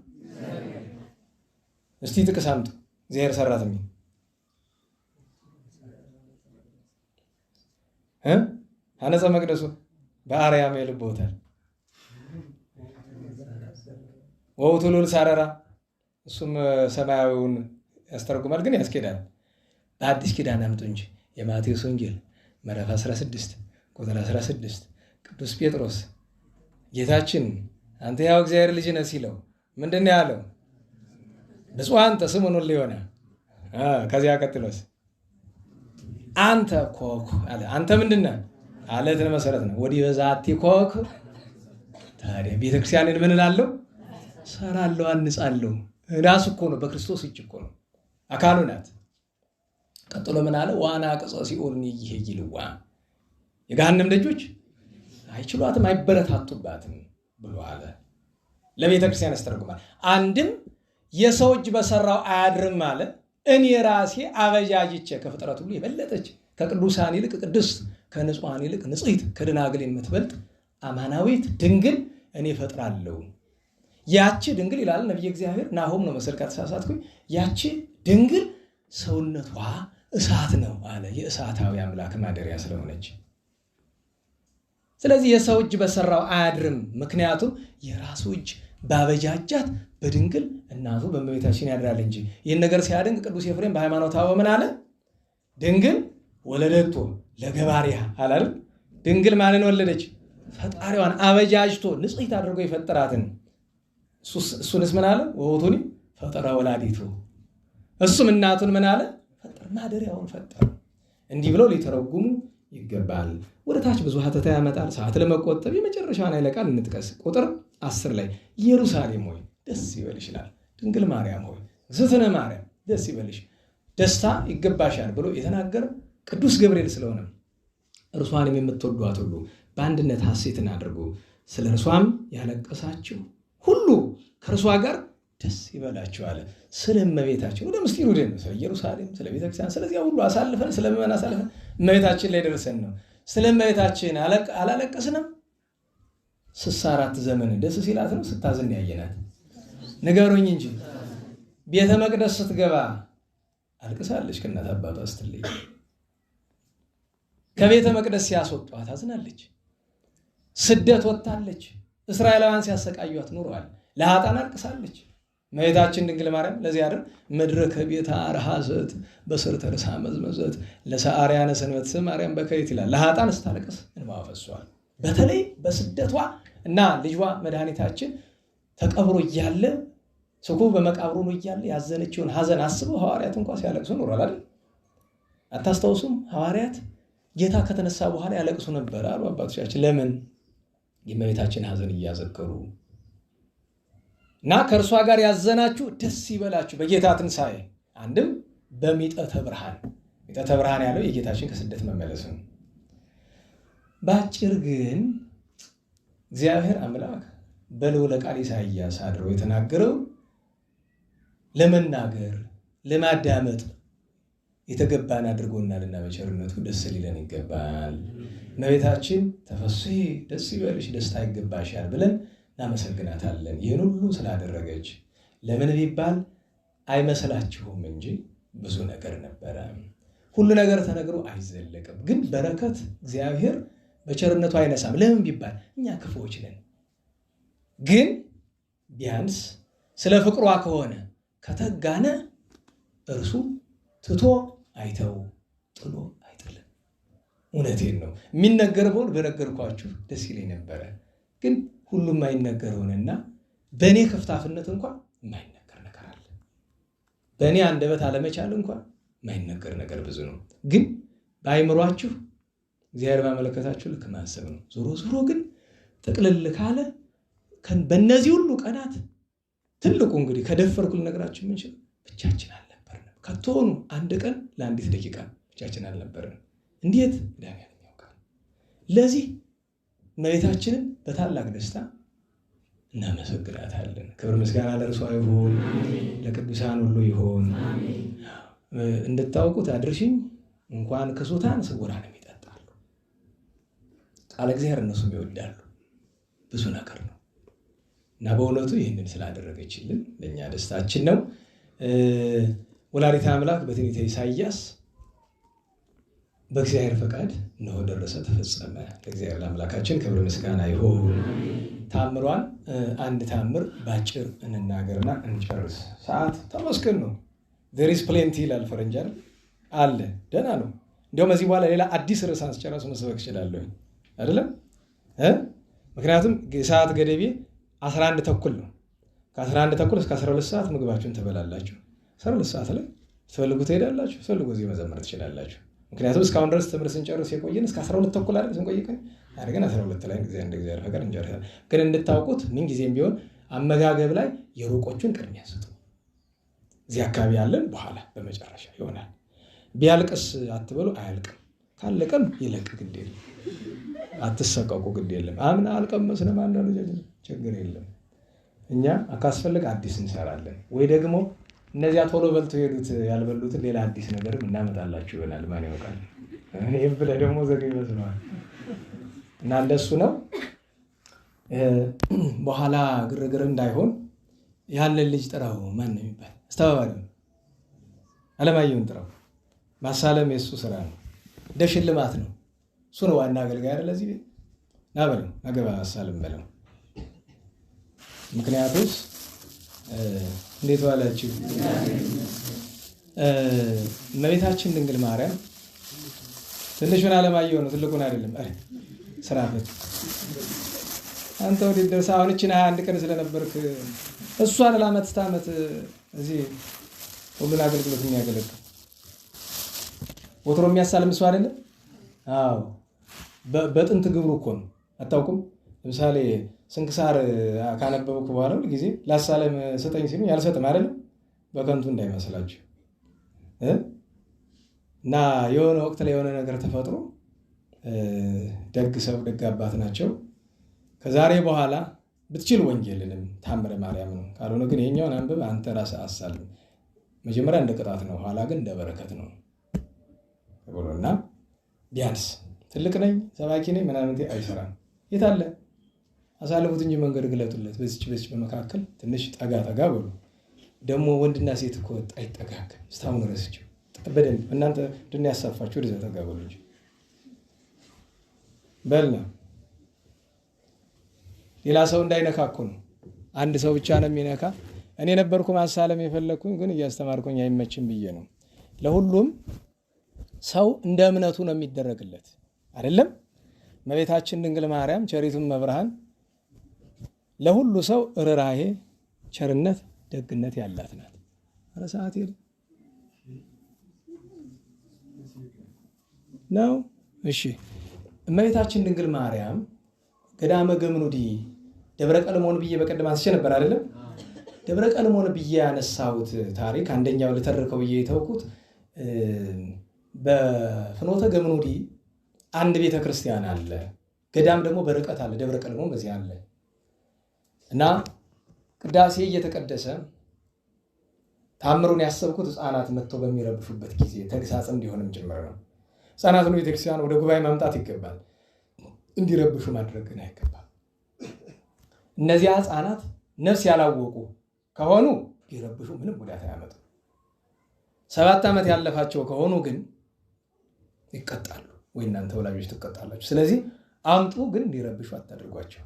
እስቲ ጥቅስ አምጡ። እግዚአብሔር ሰራት የሚል አነጸ መቅደሱ በአርያም የልቦታል ወውቱ ሉል ሳረራ። እሱም ሰማያዊውን ያስተረጉማል ግን ያስኬዳል። በአዲስ ኪዳን አምጡ እንጂ የማቴዎስ ወንጌል ምዕራፍ 16 ቁጥር 16 ቅዱስ ጴጥሮስ ጌታችን አንተ ያው እግዚአብሔር ልጅ ነህ ሲለው ምንድን ነው ያለው? ብፁዓን ተስሙን ሁሉ ይሆነ። ከዚያ ቀጥሎስ አንተ ኮክ አለ። አንተ ምንድን ነህ? አለትን መሰረት ነው። ወዲህ በዛቲ ኮክ። ታዲያ ቤተክርስቲያንን ምን እላለሁ? ሰራለሁ፣ አንጻለሁ። ራሱ እኮ ነው፣ በክርስቶስ እጅ እኮ ነው፣ አካሉ ናት። ቀጥሎ ምን አለ? ዋና ቀጾ ሲኦልን ይሄይልዋ፣ የገሃነም ደጆች አይችሏትም አይበረታቱባትም ብሎ አለ። ለቤተክርስቲያን ያስተረጉማል። አንድም የሰው እጅ በሰራው አያድርም አለ። እኔ ራሴ አበጃጅቼ ከፍጥረት ሁሉ የበለጠች ከቅዱሳን ይልቅ ቅድስት ከንጹሐን ይልቅ ንጽሕት ከደናግል የምትበልጥ አማናዊት ድንግል እኔ ፈጥራለሁ። ያቺ ድንግል ይላል ነቢየ እግዚአብሔር ናሆም ነው መሰል ከተሳሳትኩኝ፣ ያቺ ድንግል ሰውነቷ እሳት ነው አለ፣ የእሳታዊ አምላክ ማደሪያ ስለሆነች። ስለዚህ የሰው እጅ በሰራው አያድርም። ምክንያቱም የራሱ እጅ ባበጃጃት በድንግል እናቱ በእመቤታችን ያድራል እንጂ። ይህን ነገር ሲያደንቅ ቅዱስ ኤፍሬም በሃይማኖተ አበው ምን አለ? ድንግል ወለደቶ ለገባሪያ አላል። ድንግል ማንን ወለደች? ፈጣሪዋን አበጃጅቶ ንጽሕት አድርጎ የፈጠራትን። እሱንስ ምን አለ? ወውቱኒ ፈጠረ ወላዲቱ። እሱም እናቱን ምን አለ? ፈጠረ፣ ማደሪያውን ፈጠረ። እንዲህ ብለው ሊተረጉሙ ይገባል። ወደ ታች ብዙ ሀተታ ያመጣል። ሰዓት ለመቆጠብ የመጨረሻውን ኃይለ ቃል እንጥቀስ። ቁጥር 10 ላይ ኢየሩሳሌም ሆይ ደስ ይበልሽ ይላል። ድንግል ማርያም ሆይ እግዝእትነ ማርያም ደስ ይበልሽ፣ ደስታ ይገባሻል ብሎ የተናገረ ቅዱስ ገብርኤል ስለሆነ እርሷንም የምትወዷት ሁሉ በአንድነት ሐሴትን አድርጉ፣ ስለ እርሷም ያለቀሳችሁ ሁሉ ከእርሷ ጋር ደስ ይበላችሁ አለ። ስለ እመቤታችን ወደ ምስጢሩ ደን ስለ ኢየሩሳሌም፣ ስለ ቤተክርስቲያን፣ ስለዚያ ሁሉ አሳልፈን ስለ ምዕመናን አሳልፈን እመቤታችን ላይ ደርሰን ነው። ስለ እመቤታችን አላለቀስንም? 64 ዘመን ደስ ሲላት ነው ስታዝን ያየናት? ንገሩኝ እንጂ ቤተ መቅደስ ስትገባ አልቅሳለች። ከእናት አባቷ ስትለይ ከቤተ መቅደስ ሲያስወጧት አዝናለች። ስደት ወጥታለች። እስራኤላውያን ሲያሰቃዩት ኑረዋል። ለኃጥአን አልቅሳለች። እመቤታችን ድንግል ማርያም ለዚህ አይደል ምድረ ከቤታ ረሃዘት በስርተ ርሳ መዝመዘት ለሰአርያነ ሰንበት ማርያም በከይት ይላል። ለኃጥአን ስታለቅስ እንባዋ ፈሷል። በተለይ በስደቷ እና ልጇ መድኃኒታችን ተቀብሮ እያለ ስኩ በመቃብሩ ነው እያለ ያዘነችውን ሐዘን አስበው ሐዋርያት እንኳን ሲያለቅሱ ኖሯል አይደል? አታስታውሱም? ሐዋርያት ጌታ ከተነሳ በኋላ ያለቅሱ ነበር አሉ አባቶቻችን። ለምን? የእመቤታችን ሐዘን እያዘከሩ እና ከእርሷ ጋር ያዘናችሁ ደስ ይበላችሁ በጌታ ትንሣኤ። አንድም በሚጠተ ብርሃን፣ ሚጠተ ብርሃን ያለው የጌታችን ከስደት መመለስ ነው። በአጭር ግን እግዚአብሔር አምላክ በልዑለ ቃል ኢሳይያስ አድሮ የተናገረው ለመናገር ለማዳመጥ የተገባን አድርጎናልና በቸርነቱ ደስ ሊለን ይገባል። እመቤታችን ተፈሥሒ ደስ ይበልሽ፣ ደስታ ይገባሻል ብለን እናመሰግናታለን። ይህን ሁሉ ስላደረገች ለምን ቢባል አይመስላችሁም እንጂ ብዙ ነገር ነበረ። ሁሉ ነገር ተነግሮ አይዘለቅም። ግን በረከት እግዚአብሔር በቸርነቱ አይነሳም። ለምን ቢባል እኛ ክፉዎች ነን። ግን ቢያንስ ስለ ፍቅሯ ከሆነ ከተጋነ እርሱ ትቶ አይተው ጥሎ አይጥልም። እውነቴን ነው። የሚነገር በሆን በነገርኳችሁ ደስ ይለኝ ነበረ። ግን ሁሉም አይነገረውንና በእኔ ከፍታፍነት እንኳን የማይነገር ነገር አለ። በእኔ አንደበት አለመቻል እንኳን የማይነገር ነገር ብዙ ነው። ግን በአይምሯችሁ እግዚአብሔር ባመለከታችሁ ልክ ማሰብ ነው። ዞሮ ዞሮ ግን ጥቅልል ካለ በእነዚህ ሁሉ ቀናት ትልቁ እንግዲህ ከደፈርኩ ልነግራችሁ የምንችል ብቻችን አልነበርንም። ከቶኑ አንድ ቀን ለአንዲት ደቂቃ ብቻችን አልነበርንም። እንዴት እግዚአብሔር ያውቃል። ለዚህ እመቤታችንን በታላቅ ደስታ እናመሰግናታለን። ክብር ምስጋና ለእርሷ ይሁን፣ ለቅዱሳን ሁሉ ይሁን። እንድታውቁት አድርሽኝ እንኳን ክሱታን ስውራንም ይጠጣሉ። ቃለ እግዚአብሔር እነሱም ይወዳሉ። ብዙ ነገር ነው እና በእውነቱ ይህንን ስላደረገችልን ለእኛ ደስታችን ነው። ወላዲተ አምላክ በትንቢተ ኢሳይያስ በእግዚአብሔር ፈቃድ እነሆ ደረሰ፣ ተፈጸመ። ለእግዚአብሔር ለአምላካችን ክብር ምስጋና ይሁን። ታምሯን አንድ ታምር ባጭር እንናገርና እንጨርስ። ሰዓት ተመስገን ነው። there is plenty ይላል ፈረንጅ አለ። ደህና ነው። እንዲያውም እዚህ በኋላ ሌላ አዲስ ርዕስ አስጨረሱ መስበክ እችላለሁ አይደለም? ምክንያቱም ሰዓት ገደቤ 11 ተኩል ነው። ከ11 ተኩል እስከ 12 ሰዓት ምግባችሁን ትበላላችሁ። 12 ሰዓት ላይ ትፈልጉ ትሄዳላችሁ፣ ትፈልጉ እዚህ መዘመር ትችላላችሁ። ምክንያቱም እስካሁን ድረስ ትምህርት ስንጨርስ የቆየን እስከ 12 ተኩል አይደል? ስንቆይቀን አድርገን 12 ላይ እንደ እግዚአብሔር ፈቃድ እንጨርሳለን። ግን እንድታውቁት ምን ጊዜም ቢሆን አመጋገብ ላይ የሩቆቹን ቅድሚያ ስጡ። እዚህ አካባቢ ያለን በኋላ በመጨረሻ ይሆናል። ቢያልቅስ አትበሉ፣ አያልቅም። ካለቀም ይለቅ፣ ግድ የለም። አትሰቀቁ፣ ግድ የለም። አምና አልቀመስንም አንዳንዱ ችግር የለም። እኛ ካስፈልግ አዲስ እንሰራለን፣ ወይ ደግሞ እነዚያ ቶሎ በልተው ሄዱት ያልበሉትን ሌላ አዲስ ነገርም እናመጣላችሁ ይሆናል። ማን ያውቃል? ይህም ብለህ ደግሞ ዘግ ይመስለዋል። እና እንደሱ ነው። በኋላ ግርግር እንዳይሆን ያንን ልጅ ጥራው። ማን ነው የሚባል አስተባባሪ አለማየሁን ጥራው። ማሳለም የእሱ ስራ ነው፣ እንደ ሽልማት ነው። እሱ ነው ዋና አገልጋይ አይደል? ለዚህ ቤት ና በለው፣ አገባ ማሳለም በለው። ምክንያቱስ እንዴት ዋላችሁ? እመቤታችን ድንግል ማርያም ትንሹን አለማየሁ ነው፣ ትልቁን አይደለም። ስራ ፈት አንተ ወደ ደርሳ አሁን እቺን 21 ቀን ስለነበርክ እሷን ለዓመት ዓመት እዚህ ሁሉን አገልግሎት የሚያገለግል ወትሮ የሚያሳልም እሱ አይደለም? አዎ በጥንት ግብሩ እኮ ነው። አታውቁም? ለምሳሌ ስንክሳር ካነበብኩ በኋላ ሁሉ ጊዜ ላሳለም ስጠኝ ሲሉ ያልሰጥም አይደለም፣ በከንቱ እንዳይመስላችሁ። እና የሆነ ወቅት ላይ የሆነ ነገር ተፈጥሮ ደግ ሰው ደግ አባት ናቸው። ከዛሬ በኋላ ብትችል ወንጌልንም ታምረ ማርያም ነው፣ ካልሆነ ግን ይሄኛውን አንብብ አንተ ራስህ አሳልም። መጀመሪያ እንደ ቅጣት ነው፣ ኋላ ግን እንደ በረከት ነው ብሎና ቢያንስ ትልቅ ነኝ ሰባኪ ነኝ ምናምን አይሰራም። የት አለ አሳልፉት እንጂ መንገድ ግለጡለት። በዚች በመካከል ትንሽ ጠጋ ጠጋ ብሎ ደግሞ ወንድና ሴት እኮ አይጠጋግም። እስካሁን ረስቸው በደንብ እናንተ ድን ያሳፋችሁ ወደዛ ጠጋ በሉ እንጂ በልና ሌላ ሰው እንዳይነካ እኮ ነው። አንድ ሰው ብቻ ነው የሚነካ። እኔ ነበርኩ ማሳለም የፈለኩኝ ግን እያስተማርኩኝ አይመችም ብዬ ነው። ለሁሉም ሰው እንደ እምነቱ ነው የሚደረግለት አይደለም። እመቤታችን ድንግል ማርያም ቸሪቱም መብርሃን ለሁሉ ሰው ርኅራኄ፣ ቸርነት፣ ደግነት ያላት ናት። ኧረ ሰዓት ሄደ ነው። እሺ እመቤታችን ድንግል ማርያም ገዳመ ገምኑዲ ደብረ ቀልሞን ብዬ በቀደም አንስቼ ነበር አይደለም? ደብረ ቀልሞን ብዬ ያነሳሁት ታሪክ አንደኛው ልተርከው ብዬ የተውኩት በፍኖተ ገምኑዲ አንድ ቤተ ክርስቲያን አለ፣ ገዳም ደግሞ በርቀት አለ። ደብረ ቀልሞን በዚህ አለ እና ቅዳሴ እየተቀደሰ ታምሩን ያሰብኩት ሕፃናት መጥተው በሚረብሹበት ጊዜ ተግሳጽ እንዲሆንም ጭምር ነው። ሕፃናትን ቤተክርስቲያን ወደ ጉባኤ ማምጣት ይገባል፣ እንዲረብሹ ማድረግ ግን አይገባም። እነዚያ ሕፃናት ነፍስ ያላወቁ ከሆኑ ቢረብሹ ምንም ጉዳት አያመጡም። 7 ዓመት ያለፋቸው ከሆኑ ግን ይቀጣሉ፣ ወይ እናንተ ወላጆች ትቀጣላችሁ። ስለዚህ አምጡ፣ ግን እንዲረብሹ አታድርጓቸው።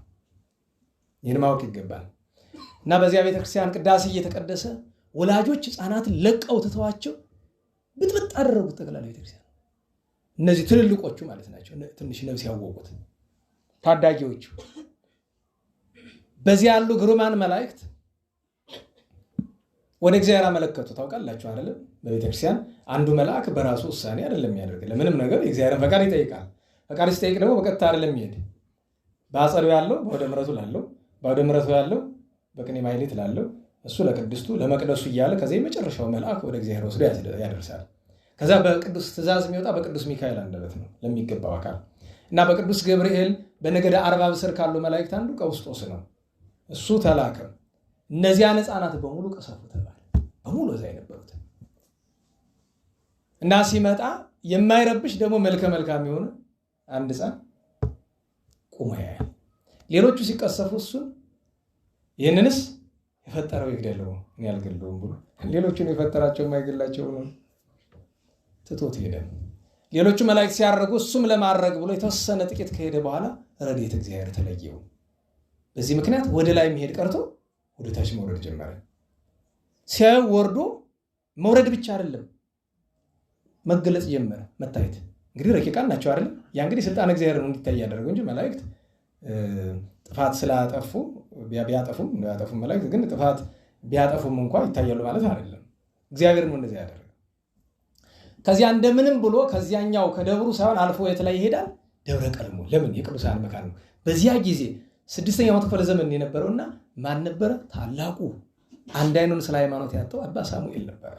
ይህን ማወቅ ይገባል። እና በዚያ ቤተክርስቲያን ቅዳሴ እየተቀደሰ ወላጆች ሕፃናትን ለቀው ትተዋቸው ብጥብጥ አደረጉት ጠቅላላ ቤተክርስቲያን። እነዚህ ትልልቆቹ ማለት ናቸው፣ ትንሽ ነፍስ ያወቁት ታዳጊዎቹ። በዚህ ያሉ ግሩማን መላእክት ወደ እግዚአብሔር አመለከቱ። ታውቃላችሁ አይደለም? በቤተክርስቲያን አንዱ መልአክ በራሱ ውሳኔ አይደለም የሚያደርግ። ለምንም ነገር የእግዚአብሔርን ፈቃድ ይጠይቃል። ፈቃድ ሲጠይቅ ደግሞ በቀጥታ አይደለም የሚሄድ። በአጸዱ ያለው በወደ ምሕረቱ ላለው፣ በወደ ምሕረቱ ያለው በቅኔ ማኅሌት ላለው እሱ ለቅድስቱ ለመቅደሱ እያለ ከዚያ የመጨረሻው መልአክ ወደ እግዚአብሔር ወስዶ ያደርሳል። ከዛ በቅዱስ ትእዛዝ የሚወጣ በቅዱስ ሚካኤል አንደበት ነው ለሚገባው አካል እና በቅዱስ ገብርኤል በነገደ አርባብ ስር ካሉ መላእክት አንዱ ቀውስጦስ ነው። እሱ ተላከ። እነዚያን ሕፃናት በሙሉ ቀሰፉ ተባለ። በሙሉ እዛ የነበሩት እና ሲመጣ የማይረብሽ ደግሞ መልከ መልካም የሆነ አንድ ሕፃን ቁሞ ያያል። ሌሎቹ ሲቀሰፉ እሱን ይህንንስ የፈጠረው ይግደለው እኔ አልገለውም ብሎ ሌሎቹን የፈጠራቸው የማይገላቸው ነው ትቶት ሄደ። ሌሎቹ መላእክት ሲያረጉ እሱም ለማድረግ ብሎ የተወሰነ ጥቂት ከሄደ በኋላ ረድኤተ እግዚአብሔር ተለየው። በዚህ ምክንያት ወደ ላይ መሄድ ቀርቶ ወደ ታች መውረድ ጀመረ። ሲያየው ወርዶ መውረድ ብቻ አይደለም መገለጽ ጀመረ፣ መታየት። እንግዲህ ረቂቃን ናቸው አይደል? ያ እንግዲህ ስልጣን እግዚአብሔር ነው እንዲታይ ያደረገው እንጂ መላእክት ጥፋት ስላጠፉ ቢያጠፉም መላእክት ግን ጥፋት ቢያጠፉም እንኳን ይታያሉ ማለት አይደለም። እግዚአብሔር ነው እንደዚህ ያደረገው። ከዚያ እንደምንም ብሎ ከዚያኛው ከደብሩ ሳይሆን አልፎ የት ላይ ይሄዳል? ደብረ ቀልሞን። ለምን? የቅዱሳን መካን ነው። በዚያ ጊዜ 6ኛው ክፍለ ዘመን የነበረውና ማን ነበረ? ታላቁ አንድ አይኑን ስለ ሃይማኖት ያጣው አባ ሳሙኤል ነበረ።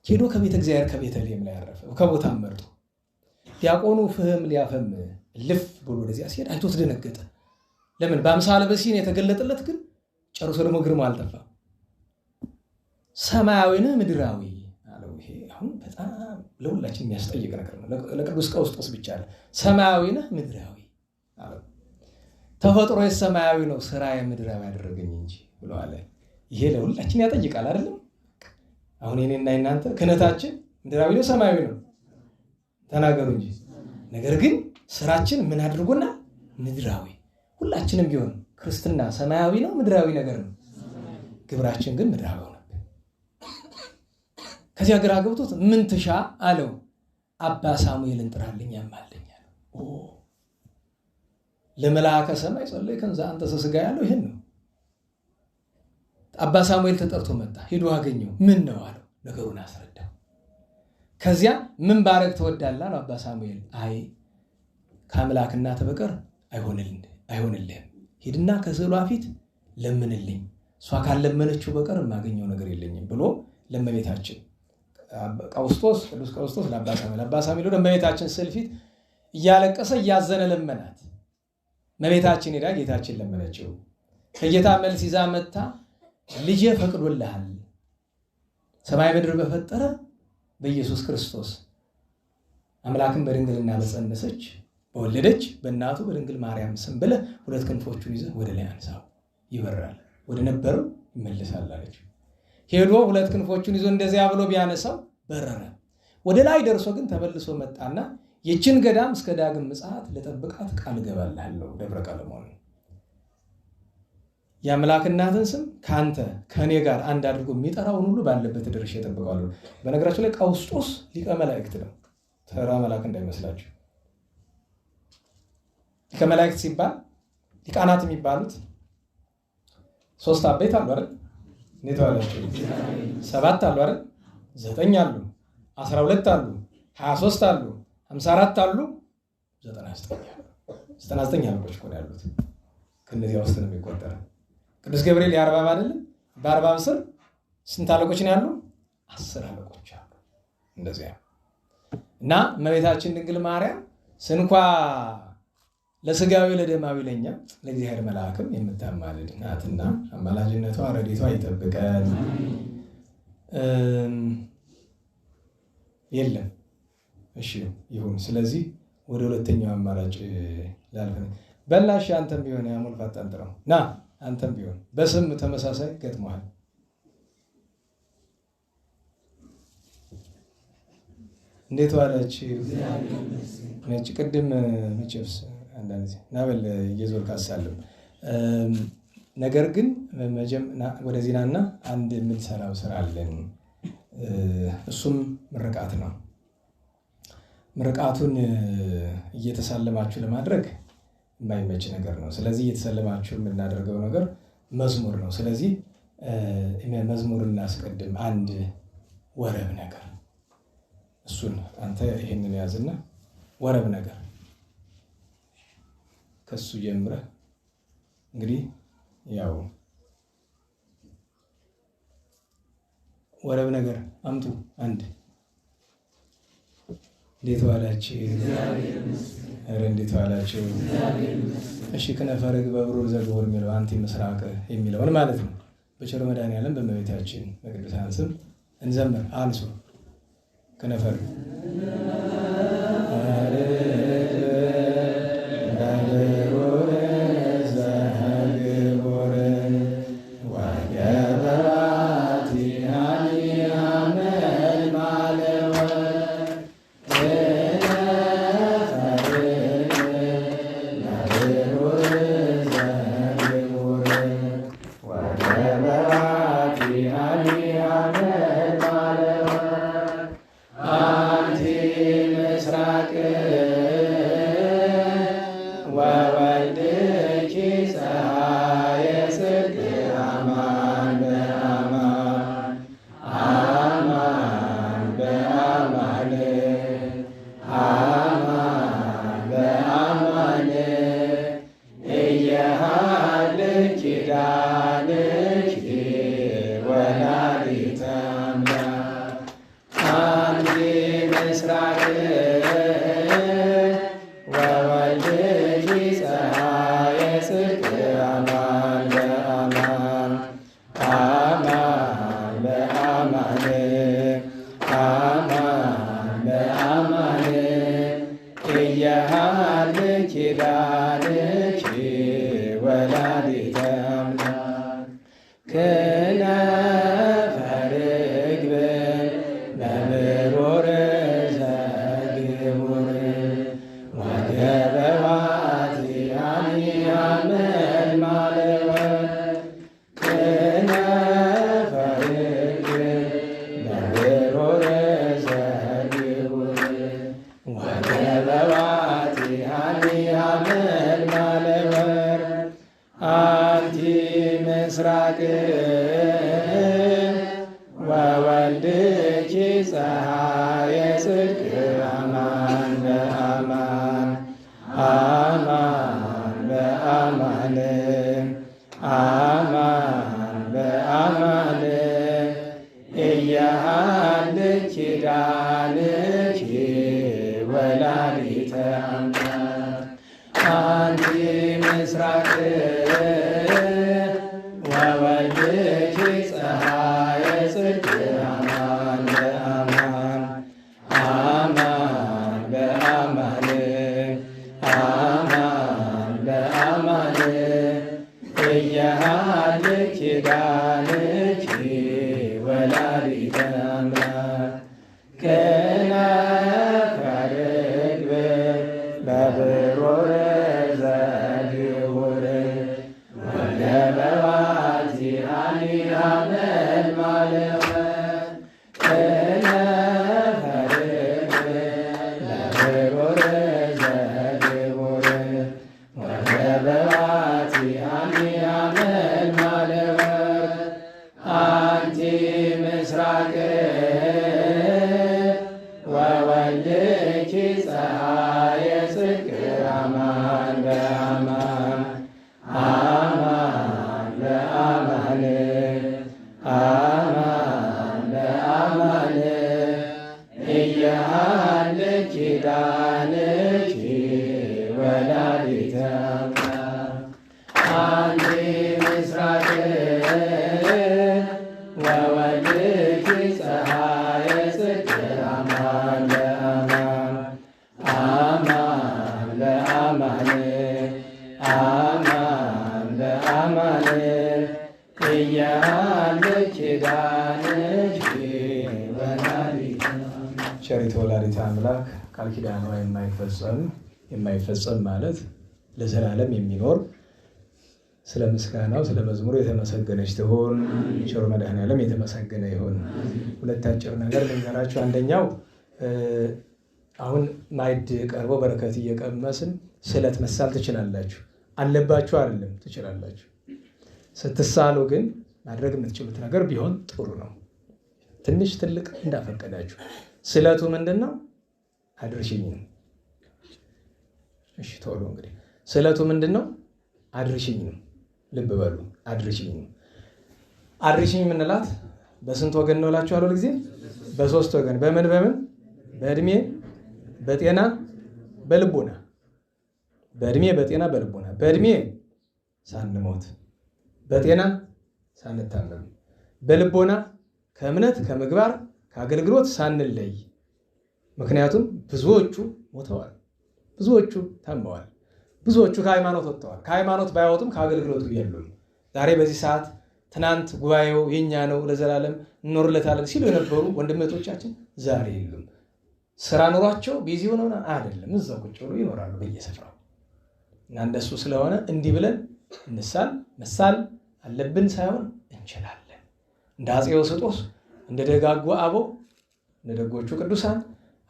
ሄዶ ከቤተ እግዚአብሔር ከቤተልሔም ላይ ያረፈ ከቦታ መርጦ ዲያቆኑ ፍህም ሊያፈም ልፍ ብሎ ወደዚያ ሲሄድ አይቶት ደነገጠ። ለምን? በአምሳለ በሲን የተገለጠለት ግን ጨርሶ ደግሞ ግርማ አልጠፋም። ሰማያዊ ነህ ምድራዊ አለው። ይሄ አሁን በጣም ለሁላችን የሚያስጠይቅ ነገር ነው። ለቅዱስ ቀውስጦስ ብቻ አለ። ሰማያዊ ነህ ምድራዊ አለው። ተፈጥሮ የሰማያዊ ነው፣ ስራ የምድራዊ ያደረገኝ እንጂ ብሎ አለ። ይሄ ለሁላችን ያጠይቃል አይደለም? አሁን የኔና የናንተ ክህነታችን ምድራዊ ነው ሰማያዊ ነው? ተናገሩ እንጂ። ነገር ግን ስራችን ምን አድርጎና ምድራዊ። ሁላችንም ቢሆን ክርስትና ሰማያዊ ነው ምድራዊ ነገር ነው። ግብራችን ግን ምድራዊ ነው። ከዚያ ግራ ገብቶት ምን ትሻ አለው። አባ ሳሙኤልን ጥራልኝ ያማልኛል። ለመልአከ ሰማይ ጸለይ ከንዛ አንተ ስጋ ያለው ይሄን ነው። አባ ሳሙኤል ተጠርቶ መጣ። ሄዶ አገኘው። ምን ነው አለው። ነገሩን አስረዳው። ከዚያ ምን ባረግ ትወዳለህ አለው አባ ሳሙኤል። አይ ከአምላክ እናት በቀር አይሆንልህም። ሂድና ከስዕሏ ፊት ለምንልኝ፣ እሷ ካልለመነችው በቀር የማገኘው ነገር የለኝም ብሎ ለእመቤታችን ቅዱስ ቀውስጦስ ለአባ ሳሙኤል ለእመቤታችን ስዕል ፊት እያለቀሰ እያዘነ ለመናት። እመቤታችን ሄዳ ጌታችን ለመነችው። ከጌታ መልስ ይዛ መጣ። ልጄ ፈቅዶልሃል፣ ሰማይ ምድር በፈጠረ በኢየሱስ ክርስቶስ አምላክን በድንግልና በጸነሰች በወለደች በእናቱ በድንግል ማርያም ስም ብለህ 2 ክንፎቹን ይዘህ ወደ ላይ አንሳው፣ ይበራል፣ ወደ ነበረው ይመለሳል አለች። ሄዶ 2 ክንፎቹን ይዞ እንደዚያ ብሎ ቢያነሳው በረረ። ወደ ላይ ደርሶ ግን ተመልሶ መጣና የችን ገዳም እስከ ዳግም ምጽአት ለጠብቃት ቃል እገባልሃለሁ ደብረ ቀለሞን የአምላክ እናትን ስም ካንተ ከኔ ጋር አንድ አድርጎ የሚጠራውን ሁሉ ባለበት ድርሽ እጠብቀዋለሁ። በነገራችን ላይ ቀውስጦስ ሊቀ መላእክት ነው፣ ተራ መልአክ እንዳይመስላችሁ። ሊቀ መላእክት ሲባል ሊቃናት የሚባሉት 3 አበይት አሉ አይደል? እንዴት ዋላችሁ? 7 አሉ አይደል? 9 አሉ፣ 12 አሉ፣ 23 አሉ፣ 54 አሉ፣ 99 አሉ። 99 አለቆች እኮ ነው ያሉት። ከነዚያ ውስጥ ነው የሚቆጠረው። ቅዱስ ገብርኤል የ40 አይደለም? በ40 ስር ስንት አለቆች ነው ያሉ? 10 አለቆች አሉ። እንደዚያ እና እመቤታችን ድንግል ማርያም ስንኳ ለስጋዊ ለደማዊ ለኛ ለእግዚአብሔር መልአክም የምታማልድ ናትና አማላጅነቷ ረድኤቷ ይጠብቀን። የለም እሺ ይሁን። ስለዚህ ወደ ሁለተኛው አማራጭ ላልፈን በላሽ። አንተም ቢሆን ያሙል ፈጣን ጥራው ና። አንተም ቢሆን በስም ተመሳሳይ ገጥሟል። እንዴት ዋላችሁ? ነጭ ቅድም መቼስ አንዳንዴ ናበል እየዞር ካሳለም ነገር ግን ወደዚህ ናና አንድ የምንሰራው ስራ አለን። እሱም ምርቃት ነው። ምርቃቱን እየተሳለማችሁ ለማድረግ የማይመች ነገር ነው። ስለዚህ እየተሳለማችሁ የምናደርገው ነገር መዝሙር ነው። ስለዚህ መዝሙር እናስቀድም። አንድ ወረብ ነገር እሱን አንተ ይሄንን ያዝና ወረብ ነገር ከሱ ጀምረህ እንግዲህ ያው ወረብ ነገር አምጡ። አንድ እንዴት ዋላችሁ? ኧረ እንዴት ዋላችሁ? እሺ ከነፈረግ በብሩር ዘግቦር የሚለው አንቲ ምስራቅ የሚለውን ማለት ነው። በቸር መድኃኔዓለም በእመቤታችን በቅዱሳን ስም እንዘምር። አንሱ ከነፈረግ ኪዳንኪ ክነፈ ርግብ በብሩር ዘግቡር ወገበ ዋትያኒ አመልማለ ክነፈ ርግብ በብሩር ዘግቡር ወገበ ዋትያኒ አመልማለ አንቲ ምስራቅ ወወልድኪ ፀሐየ ጽድቅ አማን በአማን አማን በአማን አማን በአማን እያሃልኪ ኪዳንኪ ወላዲተ አምላክ አንቲ ምስራቅ ወወልድኪ ፀሐየ ጽድቅ አማን በአማን አማን በአማን አማን በአማን እያሃልኪ ኪዳንኪ ወላዲተ አምላክ ክነፈ ርግብ በብሩር ዘግቡር ወገበ ዋትያኒ አመልማለ ክነፈ ርግብ በብሩር ዘግቡር ወገበ ዋትያኒ አመልማለ አንቲ ምስራቅ ወወልድኪ ፀሐየ ጽድቅ አማን በአማን አማን በአማን አማን በአማን እያሃልኪ ኪዳንኪ ወላዲተ አምላክ አንቲ ምስራቅ ወወልድኪ ፀሐየ ጽድቅ አማን በአማን አማን በአማን አማን በአማን እያሃልኪ ኪዳንኪ ወላዲተ አምላክ ቸሪተ ወላዲተ አምላክ ቃል ኪዳኗ የማይፈጸም ማለት ለዘላለም የሚኖር ስለ ምስጋናው ስለ መዝሙሩ የተመሰገነች ትሆን። ቸሩ መድኃኔዓለም የተመሰገነ ይሁን። ሁለት አጭር ነገር ልንገራችሁ። አንደኛው አሁን ማዕድ ቀርቦ በረከት እየቀመስን ስለት መሳል ትችላላችሁ። አለባችሁ አይደለም፣ ትችላላችሁ። ስትሳሉ ግን ማድረግ የምትችሉት ነገር ቢሆን ጥሩ ነው። ትንሽ ትልቅ እንዳፈቀዳችሁ። ስለቱ ምንድን ነው? አድርሽኝ ነው። እሺ ቶሎ እንግዲህ ስለቱ ምንድን ነው? አድርሽኝ ነው። ልብ በሉ፣ አድርሽኝ ነው። አድርሽኝ የምንላት በስንት ወገን ነው እላችኋለሁ? ጊዜ በሶስት ወገን። በምን በምን? በእድሜ፣ በጤና፣ በልቦና። በእድሜ፣ በጤና፣ በልቦና። በእድሜ ሳንሞት፣ በጤና ሳንታመም፣ በልቦና ከእምነት ከምግባር ከአገልግሎት ሳንለይ። ምክንያቱም ብዙዎቹ ሞተዋል፣ ብዙዎቹ ታመዋል፣ ብዙዎቹ ከሃይማኖት ወጥተዋል። ከሃይማኖት ባይወጡም ከአገልግሎቱ የሉም። ዛሬ በዚህ ሰዓት ትናንት ጉባኤው የኛ ነው ለዘላለም እንኖርለታለን ሲሉ የነበሩ ወንድመቶቻችን ዛሬ የሉም። ስራ ኑሯቸው ቢዚ ሆነው አይደለም፣ እዛው ቁጭ ብሎ ይኖራሉ በየስፍራው። እና እንደሱ ስለሆነ እንዲህ ብለን መሳል አለብን ሳይሆን እንችላለን። እንደ አፄ ዮስጦስ እንደ ደጋጉ አበው እንደ ደጎቹ ቅዱሳን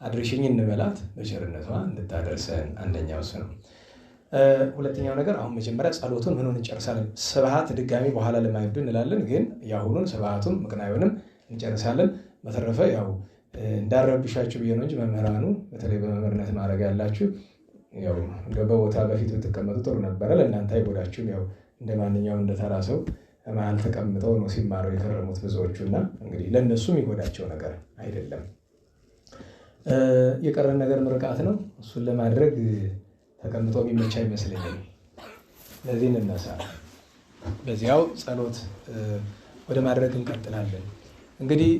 አድርሽኝ እንበላት በቸርነቷ እንድታደርሰን። አንደኛው እሱ ነው። ሁለተኛው ነገር አሁን መጀመሪያ ጸሎቱን ምኑን እንጨርሳለን። ስብሐት ድጋሚ በኋላ ለማይዱ እንላለን፣ ግን ያሁኑን ስብሐቱን ምቅናዩንም እንጨርሳለን። በተረፈ ያው እንዳረብሻችሁ ብዬ ነው እንጂ መምህራኑ በተለይ በመምህርነት ማድረግ ያላችሁ ያው በቦታ በፊት ብትቀመጡ ጥሩ ነበረ። ለእናንተ አይጎዳችሁም። ያው እንደ ማንኛውም እንደተራ ሰው መሀል ተቀምጠው ነው ሲማሩ የከረሙት ብዙዎቹና እንግዲህ ለእነሱ የሚጎዳቸው ነገር አይደለም። የቀረን ነገር ምርቃት ነው። እሱን ለማድረግ ተቀምጦ የሚመቻ አይመስለኝም። ለዚህ እንነሳ። በዚያው ጸሎት ወደ ማድረግ እንቀጥላለን። እንግዲህ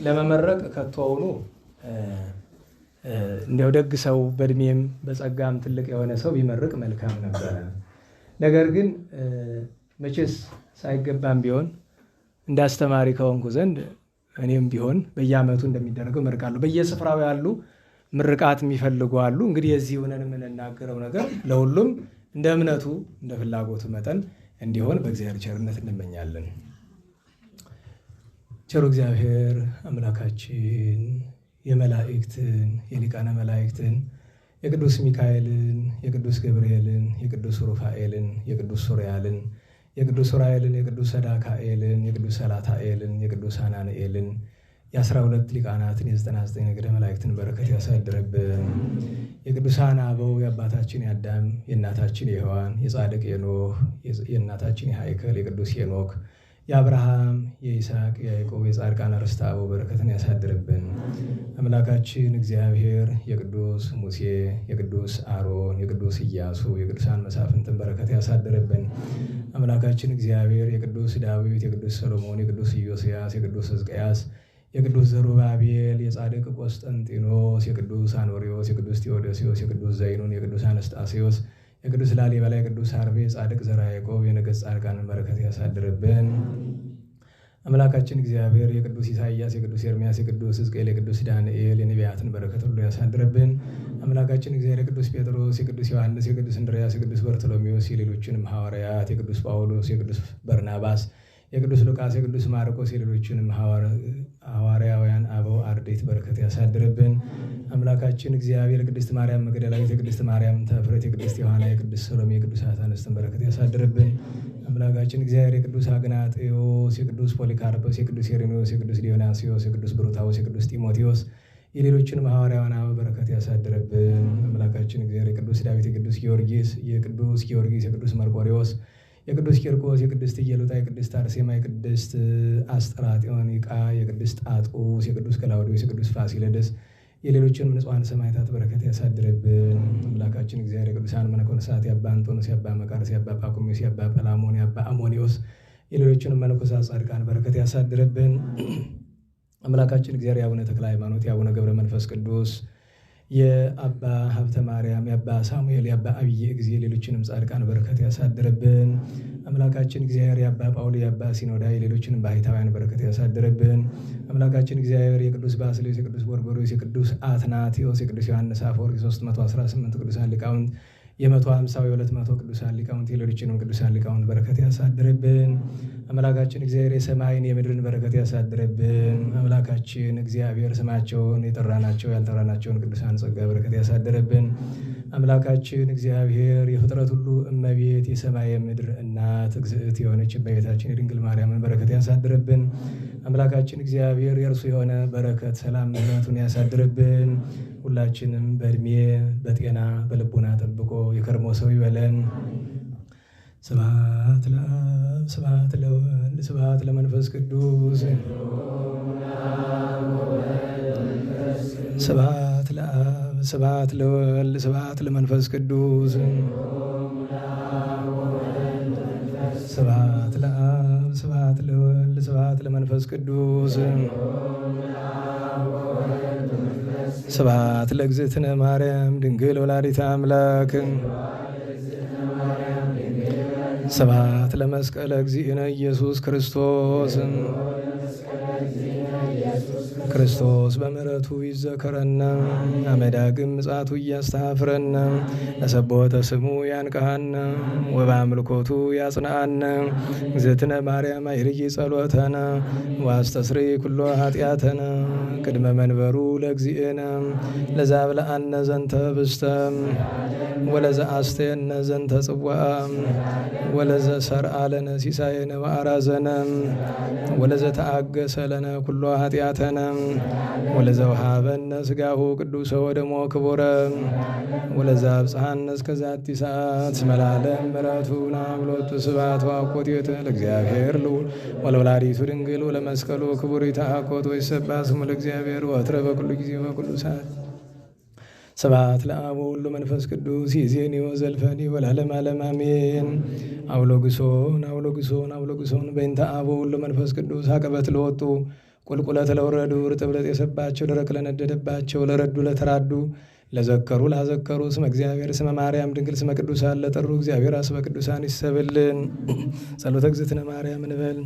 ለመመረቅ ከቶውኑ እንዲያው ደግ ሰው በእድሜም በጸጋም ትልቅ የሆነ ሰው ቢመርቅ መልካም ነበረ። ነገር ግን መቼስ ሳይገባም ቢሆን እንደ አስተማሪ ከሆንኩ ዘንድ እኔም ቢሆን በየዓመቱ እንደሚደረገው እመርቃለሁ። በየስፍራው ያሉ ምርቃት የሚፈልጉ አሉ። እንግዲህ የዚህ ሆነን የምንናገረው ነገር ለሁሉም እንደ እምነቱ እንደ ፍላጎቱ መጠን እንዲሆን በእግዚአብሔር ቸርነት እንመኛለን። ቸሩ እግዚአብሔር አምላካችን የመላእክትን የሊቃነ መላእክትን የቅዱስ ሚካኤልን፣ የቅዱስ ገብርኤልን፣ የቅዱስ ሩፋኤልን፣ የቅዱስ ሱሪያልን፣ የቅዱስ ኡራኤልን፣ የቅዱስ ሰዳካኤልን፣ የቅዱስ ሰላታኤልን፣ የቅዱስ አናንኤልን የ12 ሊቃናትን የ99 ነገደ መላእክትን በረከት ያሳድርብን። የቅዱሳን አበው የአባታችን የአዳም የእናታችን የሔዋን የጻድቅ የኖህ የእናታችን የሃይከል የቅዱስ ሄኖክ የአብርሃም የይስሐቅ የያዕቆብ የጻድቃን ርስተ አበው በረከትን ያሳድርብን። አምላካችን እግዚአብሔር የቅዱስ ሙሴ የቅዱስ አሮን የቅዱስ ኢያሱ የቅዱሳን መሳፍንትን በረከት ያሳድርብን። አምላካችን እግዚአብሔር የቅዱስ ዳዊት የቅዱስ ሰሎሞን የቅዱስ ኢዮስያስ የቅዱስ ሕዝቅያስ የቅዱስ ዘሩባቤል የጻድቅ ቆስጠንጢኖስ የቅዱስ አኖሪዎስ የቅዱስ ቴዎዶሲዎስ የቅዱስ ዘይኑን የቅዱስ አነስጣሴዎስ የቅዱስ ላሊበላ የቅዱስ ሐርቤ የጻድቅ ዘርዓ ያዕቆብ የነገሥት ጻድቃንን በረከት ያሳድርብን። አምላካችን እግዚአብሔር የቅዱስ ኢሳይያስ የቅዱስ ኤርምያስ የቅዱስ ሕዝቅኤል የቅዱስ ዳንኤል የነቢያትን በረከት ሁሉ ያሳድርብን። አምላካችን እግዚአብሔር የቅዱስ ጴጥሮስ የቅዱስ ዮሐንስ የቅዱስ እንድርያስ የቅዱስ በርቶሎሜዎስ የሌሎችንም ሐዋርያት የቅዱስ ጳውሎስ የቅዱስ በርናባስ የቅዱስ ሉቃስ የቅዱስ ማርቆስ የሌሎችንም ሐዋርያውያን አበው አርድእት በረከት ያሳድርብን። አምላካችን እግዚአብሔር የቅድስት ማርያም መግደላዊት የቅድስት ማርያም ተፍረት የቅድስት ዮሐና የቅድስት ሰሎሜ የቅዱሳት አንስትን በረከት ያሳድርብን። አምላካችን እግዚአብሔር የቅዱስ አግናጤዎስ የቅዱስ ፖሊካርፖስ የቅዱስ ሄሬኔዎስ የቅዱስ ዲዮናስዮስ የቅዱስ ብሩታዎስ የቅዱስ ጢሞቴዎስ የሌሎችንም ሐዋርያውያን አበው በረከት ያሳድርብን። አምላካችን እግዚአብሔር የቅዱስ ዳዊት የቅዱስ ጊዮርጊስ የቅዱስ መርቆሬዎስ የቅዱስ ቂርቆስ የቅድስት ኢየሉጣ የቅድስት አርሴማ የቅድስት አስጠራጢዮኒቃ የቅድስት ጣጡስ የቅዱስ ገላውዴዎስ የቅዱስ ፋሲለደስ የሌሎችንም ንጹሐን ሰማዕታት በረከት ያሳድርብን። አምላካችን እግዚአብሔር የቅዱሳን መነኮሳት የአባ አንጦንስ የአባ መቃርስ የአባ ጳኩሚስ የአባ ጰላሞን የአባ አሞኒዎስ የሌሎችንም መነኮሳት ጻድቃን በረከት ያሳድርብን። አምላካችን እግዚአብሔር የአቡነ ተክለ ሃይማኖት የአቡነ ገብረ መንፈስ ቅዱስ የአባ ሀብተ ማርያም የአባ ሳሙኤል የአባ አብዬ ጊዜ ሌሎችንም ጻድቃን በረከት ያሳድርብን። አምላካችን እግዚአብሔር የአባ ጳውሊ የአባ ሲኖዳ የሌሎችንም ባሕታውያን በረከት ያሳድርብን። አምላካችን እግዚአብሔር የቅዱስ ባስልዮስ የቅዱስ ጎርጎርዮስ የቅዱስ አትናቴዎስ የቅዱስ ዮሐንስ አፈወርቅ 318 ቅዱሳን ሊቃውንት የ150 የ200 ቅዱሳን ሊቃውንት የሌሎችንም ቅዱሳን ሊቃውንት በረከት ያሳድርብን። አምላካችን እግዚአብሔር የሰማይን የምድርን በረከት ያሳድርብን። አምላካችን እግዚአብሔር ስማቸውን የጠራናቸው ያልጠራናቸውን ቅዱሳን ጸጋ በረከት ያሳድርብን። አምላካችን እግዚአብሔር የፍጥረት ሁሉ እመቤት የሰማይ የምድር እናት እግዝእት የሆነች እመቤታችን የድንግል ማርያምን በረከት ያሳድርብን። አምላካችን እግዚአብሔር የእርሱ የሆነ በረከት ሰላም ምሕረቱን ያሳድርብን። ሁላችንም በእድሜ በጤና በልቡና ጠብቆ የከርሞ ሰው ይበለን። ስብሐት ለአብ ስብሐት ለወልድ ስብሐት ለመንፈስ ቅዱስ ስብሐት ለአብ ስብሐት ለወልድ ስብሐት ለመንፈስ ቅዱስ ስብሐት ለአብ ስብሐት ለወልድ ስብሐት ለመንፈስ ቅዱስ ስብሐት ለእግዝእትነ ማርያም ድንግል ወላዲተ አምላክ ስብሐት ለመስቀለ እግዚእነ ኢየሱስ ክርስቶስ ክርስቶስ በምሕረቱ ይዘከረና አመዳግም ምጽአቱ እያስተሐፍረና ለሰቦተ ስሙ ያንቃሃና ወበአምልኮቱ ያጽንዓና እግዝእትነ ማርያም አይርጊ ጸሎተና ወአስተስርይ ኩሎ ኃጢአተና ቅድመ መንበሩ ለእግዚእነ ለዛብልዐነ ዘንተ ህብስተ ወለዘአስተየነ ዘንተ ጽዋዐ ወለዘሰርዐ ለነ ሲሳየነ ወአራዘነ ወለዘተአገሰ ለነ ኩሎ ኃጢአተነ ወለዘውሃበነ ሥጋሁ ቅዱሰ ወደሞ ክቡረ ወለዘአብጽሐነ እስከ ዛቲ ሰዓት እስመ ለዓለም ምሕረቱ ናብሎቱ ስብሐት ወአኮቴተ ለእግዚአብሔር ልዑል ወለወላዲቱ ድንግል ወለመስቀሉ ክቡር ይትሐኮት ወይሰብሐ ስሙ ለእግዚአብሔር ወትረ በኩሉ ጊዜ በኩሉ ሰዓት ስብሐት ለአብ ወወልድ ወመንፈስ ቅዱስ ይእዜኒ ወዘልፈኒ ወለዓለመ ዓለም አሜን። አውሎግሶን አውሎግሶን አውሎግሶን በእንተ አብ ወወልድ ወመንፈስ ቅዱስ አቀበት ለወጡ ቁልቁለት ለወረዱ ርጥብ ለጤሰባቸው ደረቅ ለነደደባቸው ለረዱ ለተራዱ ለዘከሩ ላዘከሩ ስመ እግዚአብሔር ስመ ማርያም ድንግል ስመ ቅዱሳን ለጠሩ እግዚአብሔር አስበ ቅዱሳን ይሰብልን። ጸሎተ እግዝእትነ ማርያም እንበል።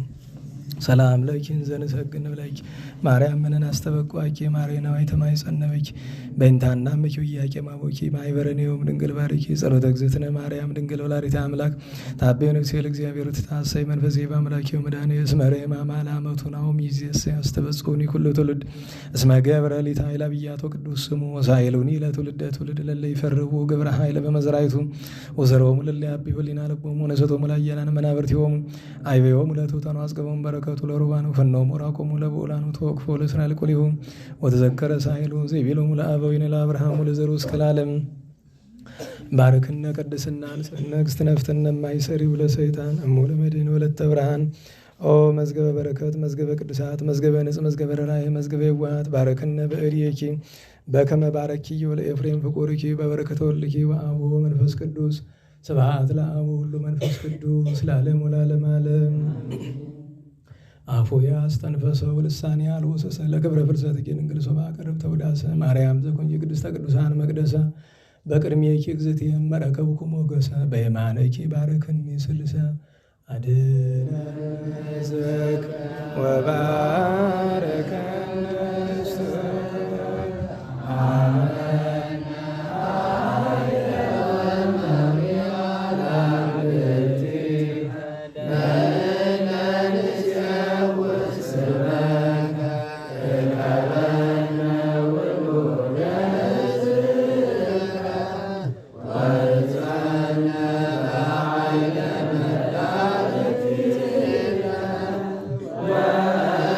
ሰላም ለኪ እንዘንሰግድ ብለኪ ማርያም ምንን አስተበቋኪ ማሬና ዋይተማይ ጸነበኪ በእንታና ምኪ ወያቄ ማቦኪ ማይበረኔውም ድንግል ባርኪ ጸሎተ እግዝእትነ ማርያም ድንግል ወላዲተ አምላክ ታቤነ ሲል እግዚአብሔር ተታሰይ መንፈሴ በአምላኪ ወመድኃኔ እስመ ሬማ ማላመቱ ናው ሚዜስ ያስተበጽኡኒ ኩሉ ትውልድ እስመ ገብረ ሊተ ኃይለ ብያቶ ቅዱስ ስሙ ወሳይሉኒ ለትውልደ ትውልድ ለለ ይፈርቡ ግብረ ኃይለ በመዝራይቱ ወዘሮሙ ለለ ያብዩ ሊና ልቦሙ ነሰቶሙ ላየናን መናብርቲሆሙ አይበዮሙ ለትውታኑ አስገቦሙ በረከቱ ለሩባኑ ፈኖሙ ራቆሙ ለብኡላኑ ተወቅፎ ለእስራኤል ቁሊሁ ወተዘከረ ሳይሉ ዘይቤሎሙ ለአበዊነ ለአብርሃሙ ለዘሩ እስከ ለዓለም ባርክነ ቅድስና ንግሥት ነፍትነ ማይሰሪው ለሰይጣን እሙ ለመድኅን ወለተ ብርሃን ኦ መዝገበ በረከት መዝገበ ቅዱሳት መዝገበ ንጽሕ መዝገበ ራእይ መዝገበ የዋሃት ባረክነ በእድየኪ በከመ ባረኪ ወለኤፍሬም ፍቁርኪ በበረከተ ወልድኪ ወአብ መንፈስ ቅዱስ ስብሐት ለአብ ወወልድ ወመንፈስ ቅዱስ ለዓለሙ ለዓለመ ዓለም። አፉያ አስተንፈሰው ልሳኔ አልወሰሰ ለክብረ ፍልሰትኪ ድንግል ሶባ ቀርብ ተውዳሰ ማርያም ዘኮንኪ ቅድስተ ቅዱሳን መቅደሰ በቅድሜኪ እግዝእትየ መረከብኩ ሞገሰ በየማነኪ ባርክኒ ስልሰ አድኅነ ሕዝበከ ወባርከነ Wow.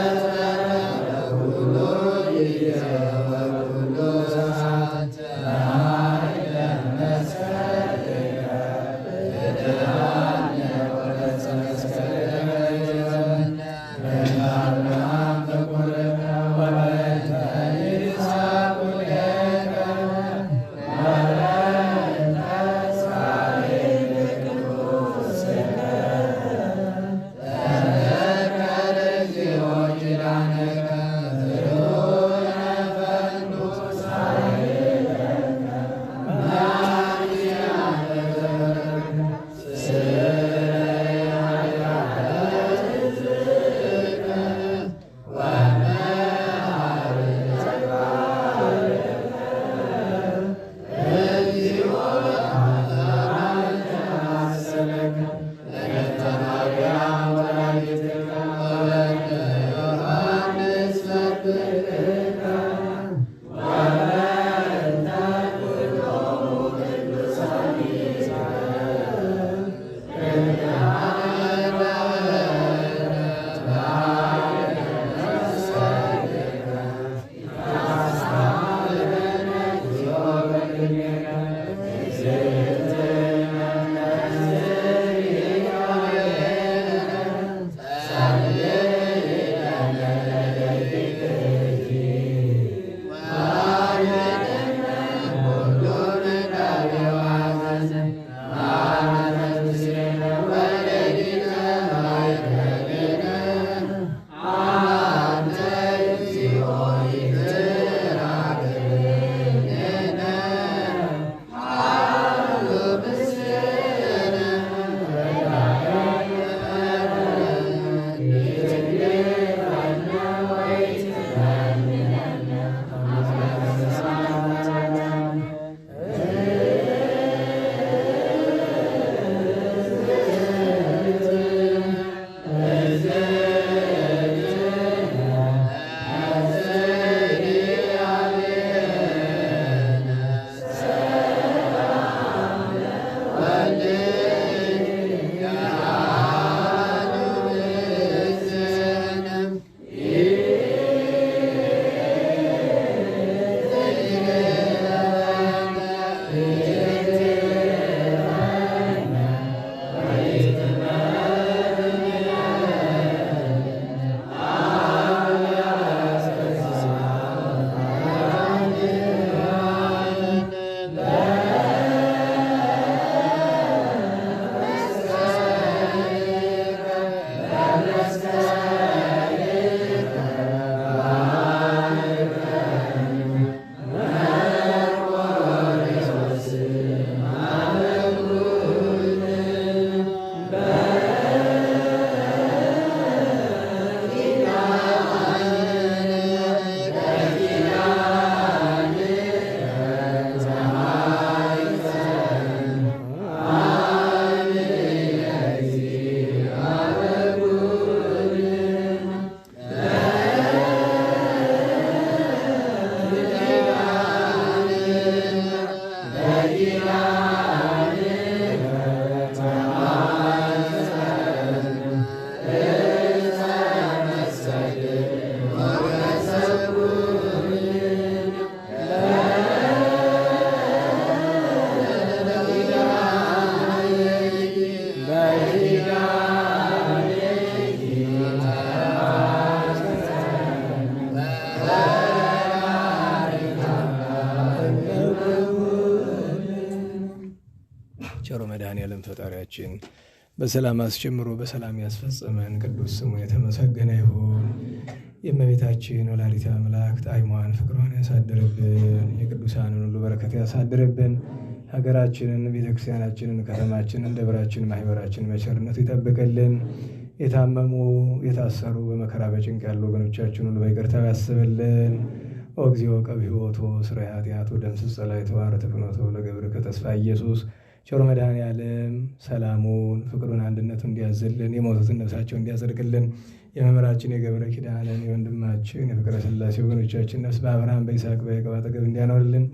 ዓለም ፈጣሪያችን በሰላም አስጀምሮ በሰላም ያስፈጸመን ቅዱስ ስሙ የተመሰገነ ይሁን። የእመቤታችን ወላዲተ አምላክ ጣዕሟን ፍቅሯን ያሳድርብን። የቅዱሳንን ሁሉ በረከት ያሳድርብን። ሀገራችንን፣ ቤተክርስቲያናችንን፣ ከተማችንን፣ ደብራችን፣ ማህበራችን በቸርነቱ ይጠብቅልን። የታመሙ የታሰሩ በመከራ በጭንቅ ያሉ ወገኖቻችን ሁሉ በይቅርታው ያስብልን። ኦ እግዚኦ ቀብሖቶ ስራይ ኃጢአቱ ደምስስ ጸላእተ ዋረተ ፍኖቶ ለገብርከ ተስፋ ኢየሱስ ቸር መድኃኔዓለም ሰላሙን ፍቅሩን አንድነቱን እንዲያዝልን የሞቱትን ነፍሳቸው እንዲያጸድቅልን የመምህራችን የገብረ ኪዳንን የወንድማችን የፍቅረ ሥላሴ ወገኖቻችን ነፍስ በአብርሃም በይስሐቅ በያዕቆብ አጠገብ እንዲያኖርልን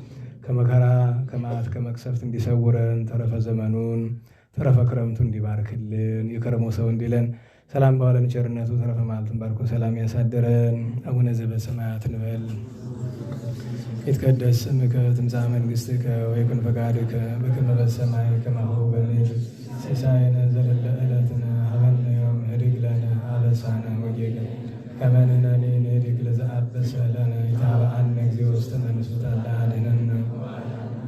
ከመከራ ከመዓት ከመቅሰፍት እንዲሰውረን ተረፈ ዘመኑን ተረፈ ክረምቱ እንዲባርክልን የከረሞ ሰው እንዲለን ሰላም በዋለን ቸርነቱ ተረፈ መዓልቱን ባርኮ ሰላም ያሳድረን። አቡነ ዘበሰማያት እንበል። ይትቀደስ ስምከ ትምጻእ መንግሥትከ ወይኩን ፈቃድከ በከመ በሰማይ ከማሁ በምድር ሲሳየነ ዘለለ ዕለትነ ሀበነ ዮም ኅድግ ለነ አበሳነ ወጌጋየነ ከመ ንሕነኒ ንኅድግ ለዘአበሰ ለነ ኢታብአነ እግዚኦ ውስተ መንሱት አላ አድኅነነ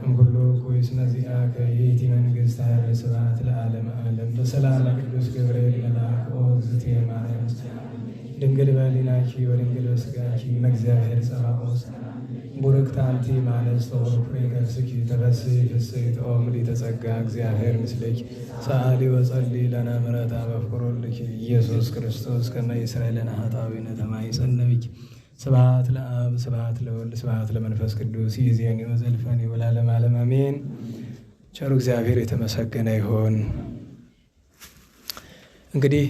እምኩሉ እኩይ እስመ ዚአከ ይእቲ መንግሥት ኃይል ስብሐት ለዓለመ ዓለም። በሰላም ቅዱስ ገብርኤል መልአክ ኦ እግዝእትየ ማርያም ድንግል በኅሊናኪ ወድንግል በሥጋኪ እምእግዚአብሔር ጸባኦት ቡርክት አንቲ እምአንስት ወፍሬ ከርሥኪ ተፈሥሒ ፍሥሕት ኦ ምልዕተ ጸጋ እግዚአብሔር ምስሌኪ ሰአሊ ወጸልዪ ለነ ምሕረተ በፍቁር ኢየሱስ ክርስቶስ ከመ ይስረይ ለነ ኃጣውኢነ ተማይጸነ ብኪ ስብሐት ለአብ ስብሐት ለወልድ ስብሐት ለመንፈስ ቅዱስ ይእዜኒ ወዘልፈኒ ወለዓለመ ዓለም አሜን። ቸሩ እግዚአብሔር የተመሰገነ ይሁን። እንግዲህ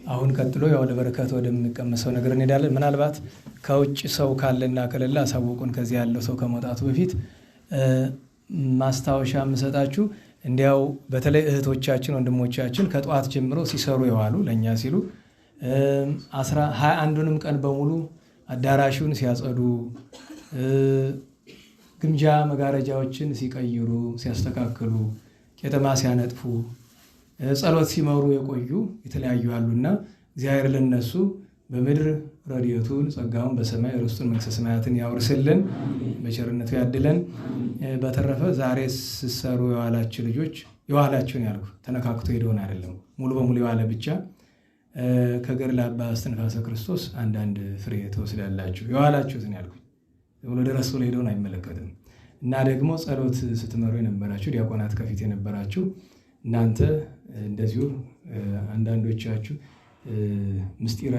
አሁን ቀጥሎ ያው ለበረከት ወደምንቀመሰው ነገር እንሄዳለን። ምናልባት ከውጭ ሰው ካለና ከሌለ አሳውቁን። ከዚህ ያለው ሰው ከመውጣቱ በፊት ማስታወሻ የምሰጣችሁ እንዲያው በተለይ እህቶቻችን ወንድሞቻችን ከጠዋት ጀምሮ ሲሰሩ የዋሉ ለእኛ ሲሉ 21ዱንም ቀን በሙሉ አዳራሹን ሲያጸዱ፣ ግምጃ መጋረጃዎችን ሲቀይሩ፣ ሲያስተካክሉ፣ ቄጠማ ሲያነጥፉ፣ ጸሎት ሲመሩ የቆዩ የተለያዩ አሉና እግዚአብሔር ለነሱ በምድር ረድኤቱን ጸጋውን በሰማይ ርስቱን መንግሥተ ሰማያትን ያውርስልን፣ በቸርነቱ ያድለን። በተረፈ ዛሬ ሲሰሩ የዋላችሁ ልጆች የዋላችሁን ያልኩ ተነካክቶ ሄደውን አይደለም፣ ሙሉ በሙሉ የዋለ ብቻ ከገድለ አባ እስትንፋሰ ክርስቶስ አንዳንድ ፍሬ ትወስዳላችሁ። የዋላችሁትን ያልኩ ብሎ ደረስ ብሎ ሄደውን አይመለከትም። እና ደግሞ ጸሎት ስትመሩ የነበራችሁ ዲያቆናት ከፊት የነበራችሁ እናንተ እንደዚሁ አንዳንዶቻችሁ ምስጢረ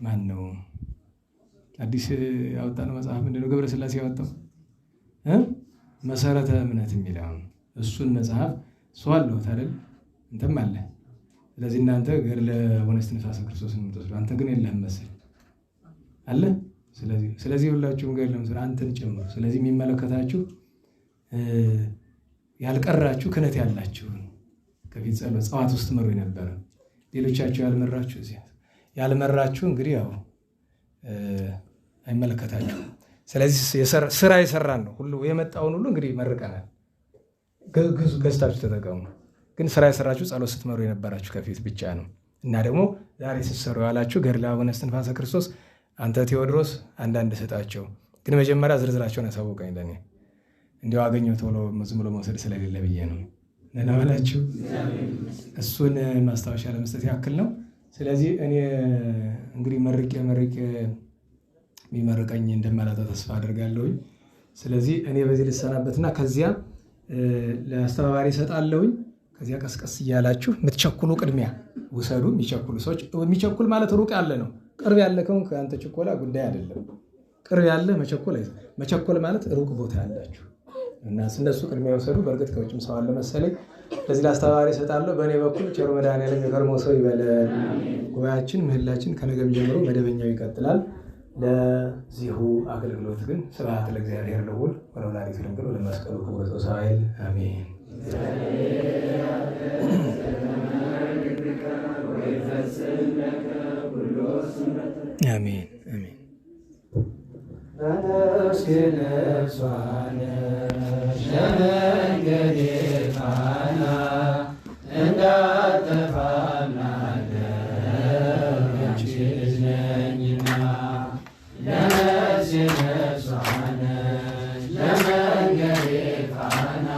ማን ነው አዲስ ያወጣነው መጽሐፍ ምንድነው? ገብረ ሥላሴ ያወጣው መሰረተ እምነት የሚለው እሱን መጽሐፍ ሰው አለው አይደል? እንተም አለ። ስለዚህ እናንተ ገድለ አቡነ እስትንፋሰ ክርስቶስን የምትወስዱ አንተ ግን የለህም መሰል አለ። ስለዚህ ሁላችሁም ገድለ መሰል አንተን ጨምሮ ስለዚህ የሚመለከታችሁ ያልቀራችሁ ክህነት ያላችሁ ከፊት ጸሎት ጸዋት ውስጥ መሩ የነበረ ሌሎቻችሁ ያልመራችሁ እዚያ ያልመራችሁ እንግዲህ ያው አይመለከታችሁ። ስለዚህ ስራ የሰራን ነው ሁሉ የመጣውን ሁሉ እንግዲህ መርቀናል። ገዝታችሁ ተጠቀሙ። ግን ስራ የሰራችሁ ጸሎት ስትመሩ የነበራችሁ ከፊት ብቻ ነው። እና ደግሞ ዛሬ ስትሰሩ ያላችሁ ገድለ አቡነ እስትንፋሰ ክርስቶስ አንተ ቴዎድሮስ አንዳንድ ስጣቸው። ግን መጀመሪያ ዝርዝራቸውን ያሳውቀኝ ለእኔ እንዲያው አገኘው ቶሎ ዝም ብሎ መውሰድ ስለሌለ ብዬ ነው። ነናላችሁ እሱን ማስታወሻ ለመስጠት ያክል ነው። ስለዚህ እኔ እንግዲህ መርቄ የሚመርቀኝ እንደማላጣ ተስፋ አድርጋለሁኝ። ስለዚህ እኔ በዚህ ልሰናበትና ከዚያ ለአስተባባሪ እሰጣለሁኝ። ከዚያ ቀስቀስ እያላችሁ የምትቸኩሉ ቅድሚያ ውሰዱ። የሚቸኩሉ ሰዎች የሚቸኩል ማለት ሩቅ ያለ ነው። ቅርብ ያለ ከሆነ ከአንተ ችኮላ ጉዳይ አይደለም። ቅርብ ያለ መቸኮል ማለት ሩቅ ቦታ ያላችሁ እና እነሱ ቅድሚያ ይወሰዱ። በእርግጥ ከውጭም ሰው አለ መሰለኝ። ለዚህ ለአስተባባሪ እሰጣለሁ። በእኔ በኩል ቸሩ መድኃኔዓለም የከርሞ ሰው ይበለን። ጉባኤያችን ምህላችን ከነገም ጀምሮ መደበኛው ይቀጥላል። ለዚሁ አገልግሎት ግን ስብሐት ለእግዚአብሔር ልዑል ወለወላዲቱ ድንግል ወለመስቀሉ ክቡር ዘወሳይል አሜን። አሜን አሜን። ለመንገዴ ፋና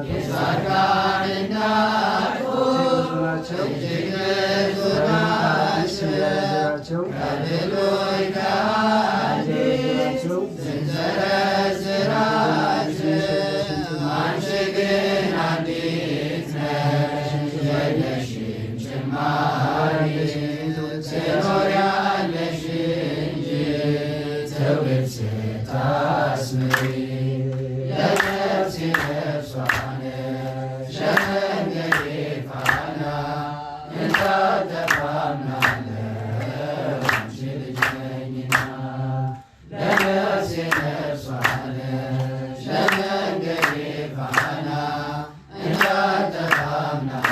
የጻድቃን እናቶች እጅግ ብዙ ናቸው። ከብሉይ ከሐዲስ ስንዘረዝራቸው አንቺ ግን አንዲት ነሽ የለሽም ጭማሪ ትኖሪያለሽ እንጂ ትውልድ ስታስምሪ ለነፍሴ ነፍሷ ነሽ የመንገዴ ፋና እንታጠፋምናለሁ አንቺ ልጅ ነኝና ለነፍሴ ነፍሷ ነሽ የመንገዴ ፋና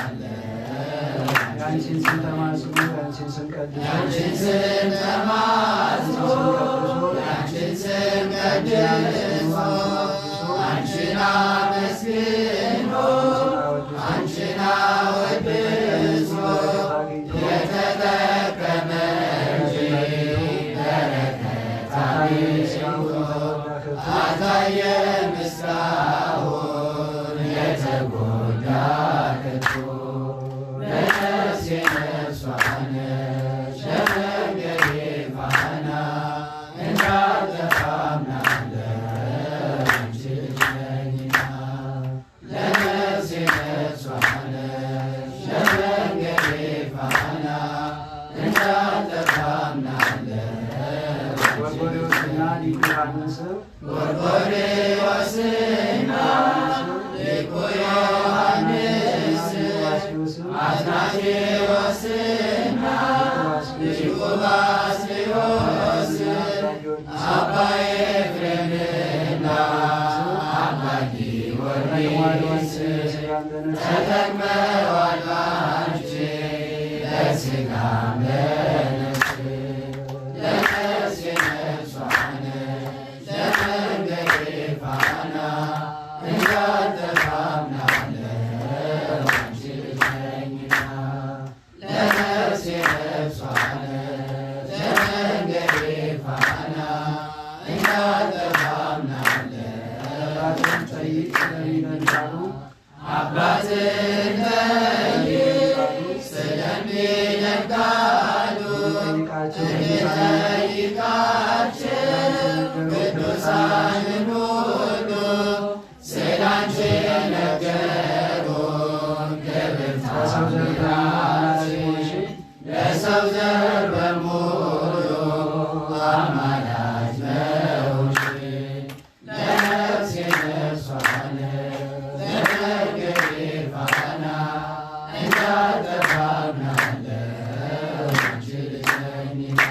እንታጠፋምናለሁ ያንቺን ስም ተማጽኖ ያንቺን ስም ቀድሶ ያንቺን ስም ተማጽኖ ያንቺን ስም ቀድሶ አንቺን አመስግኖ አንቺን አወድሶ የተጠቀመ እንጂ በረከት አግኝቶ አልታየም እስካሁን የተጎዳ ከቶ ለነፍሴ ነፍሷ ነሽ የመንገዴ ፋና እንዳልጠፋምናለሁ አንቺ ልጅ ነኝና ለነፍሴ ነፍሷ ነሽ የመንገዴ ፋና እንዳልጠፋምናለሁ ጎርጎርዮስና ሊቁ ዮሐንስም ጎርጎርዮስና ሊቁ ዮሐንስ አትናቴዎስና ሊቁ ባስልዮስ አባ ኤፍሬምና አባ ጊዮርጊስ ተጠቅመዋል ባንቺ ለሥጋም ለነፍስ ለነፍሴ ነፍሷ ነሽ የመንገዴ ፋና እንዳልጠፋምናለሁ አንቺ ልጅ ነኝና ለነፍሴ ነፍሷ ነሽ የመንገዴ ፋና እንዳልጠፋምናለሁ ጠይቅ ስለሚነዳሉ አባትን ጠይቅ ስለሚነጋሉ እንጠይቃቸው ቅዱሳንን ሁሉ ስላንቺ ነገሩን ክብርት አምላካችን ለሰው ዘር በሙሉ አማላጅ ነውሽ ለነፍሴ ነፍሷ ነሽ የመንገዴ ፋና እንዳልጠፋምናለሁ አንቺ ልጅ ነኝና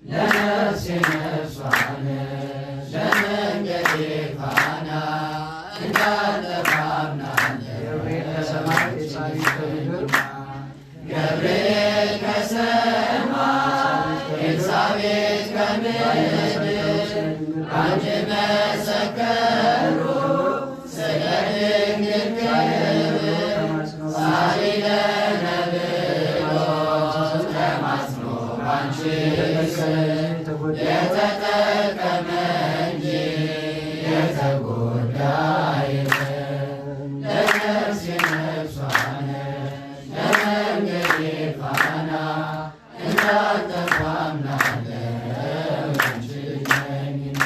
ለነፍሴ ነፍሷ ነሽ የመንገዴ ፋና እንዳልጠፋምናለሁ ገብርኤል ከሰማይ ኤልሳቤጥ ከምድር ገብርኤል ከሰማይ ኤልሳቤጥ ከምድር አንቺ መሰከሩ ስለ ድንግል ክብር ሳሊለነ ብሎ ተማጽኖ ባንቺ የተጠቀመ እንጂ የተጎዳ የለም ለነፍሴ ነፍሷ ነሽ የመንገዴ ፋና እንዳልጠፋምናለሁ አንቺ ልጅ ነኝና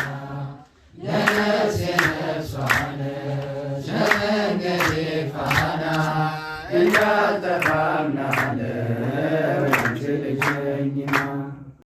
ለነፍሴ ነፍሷ ነሽ የመንገዴ ፋና እንዳልጠፋምናለሁ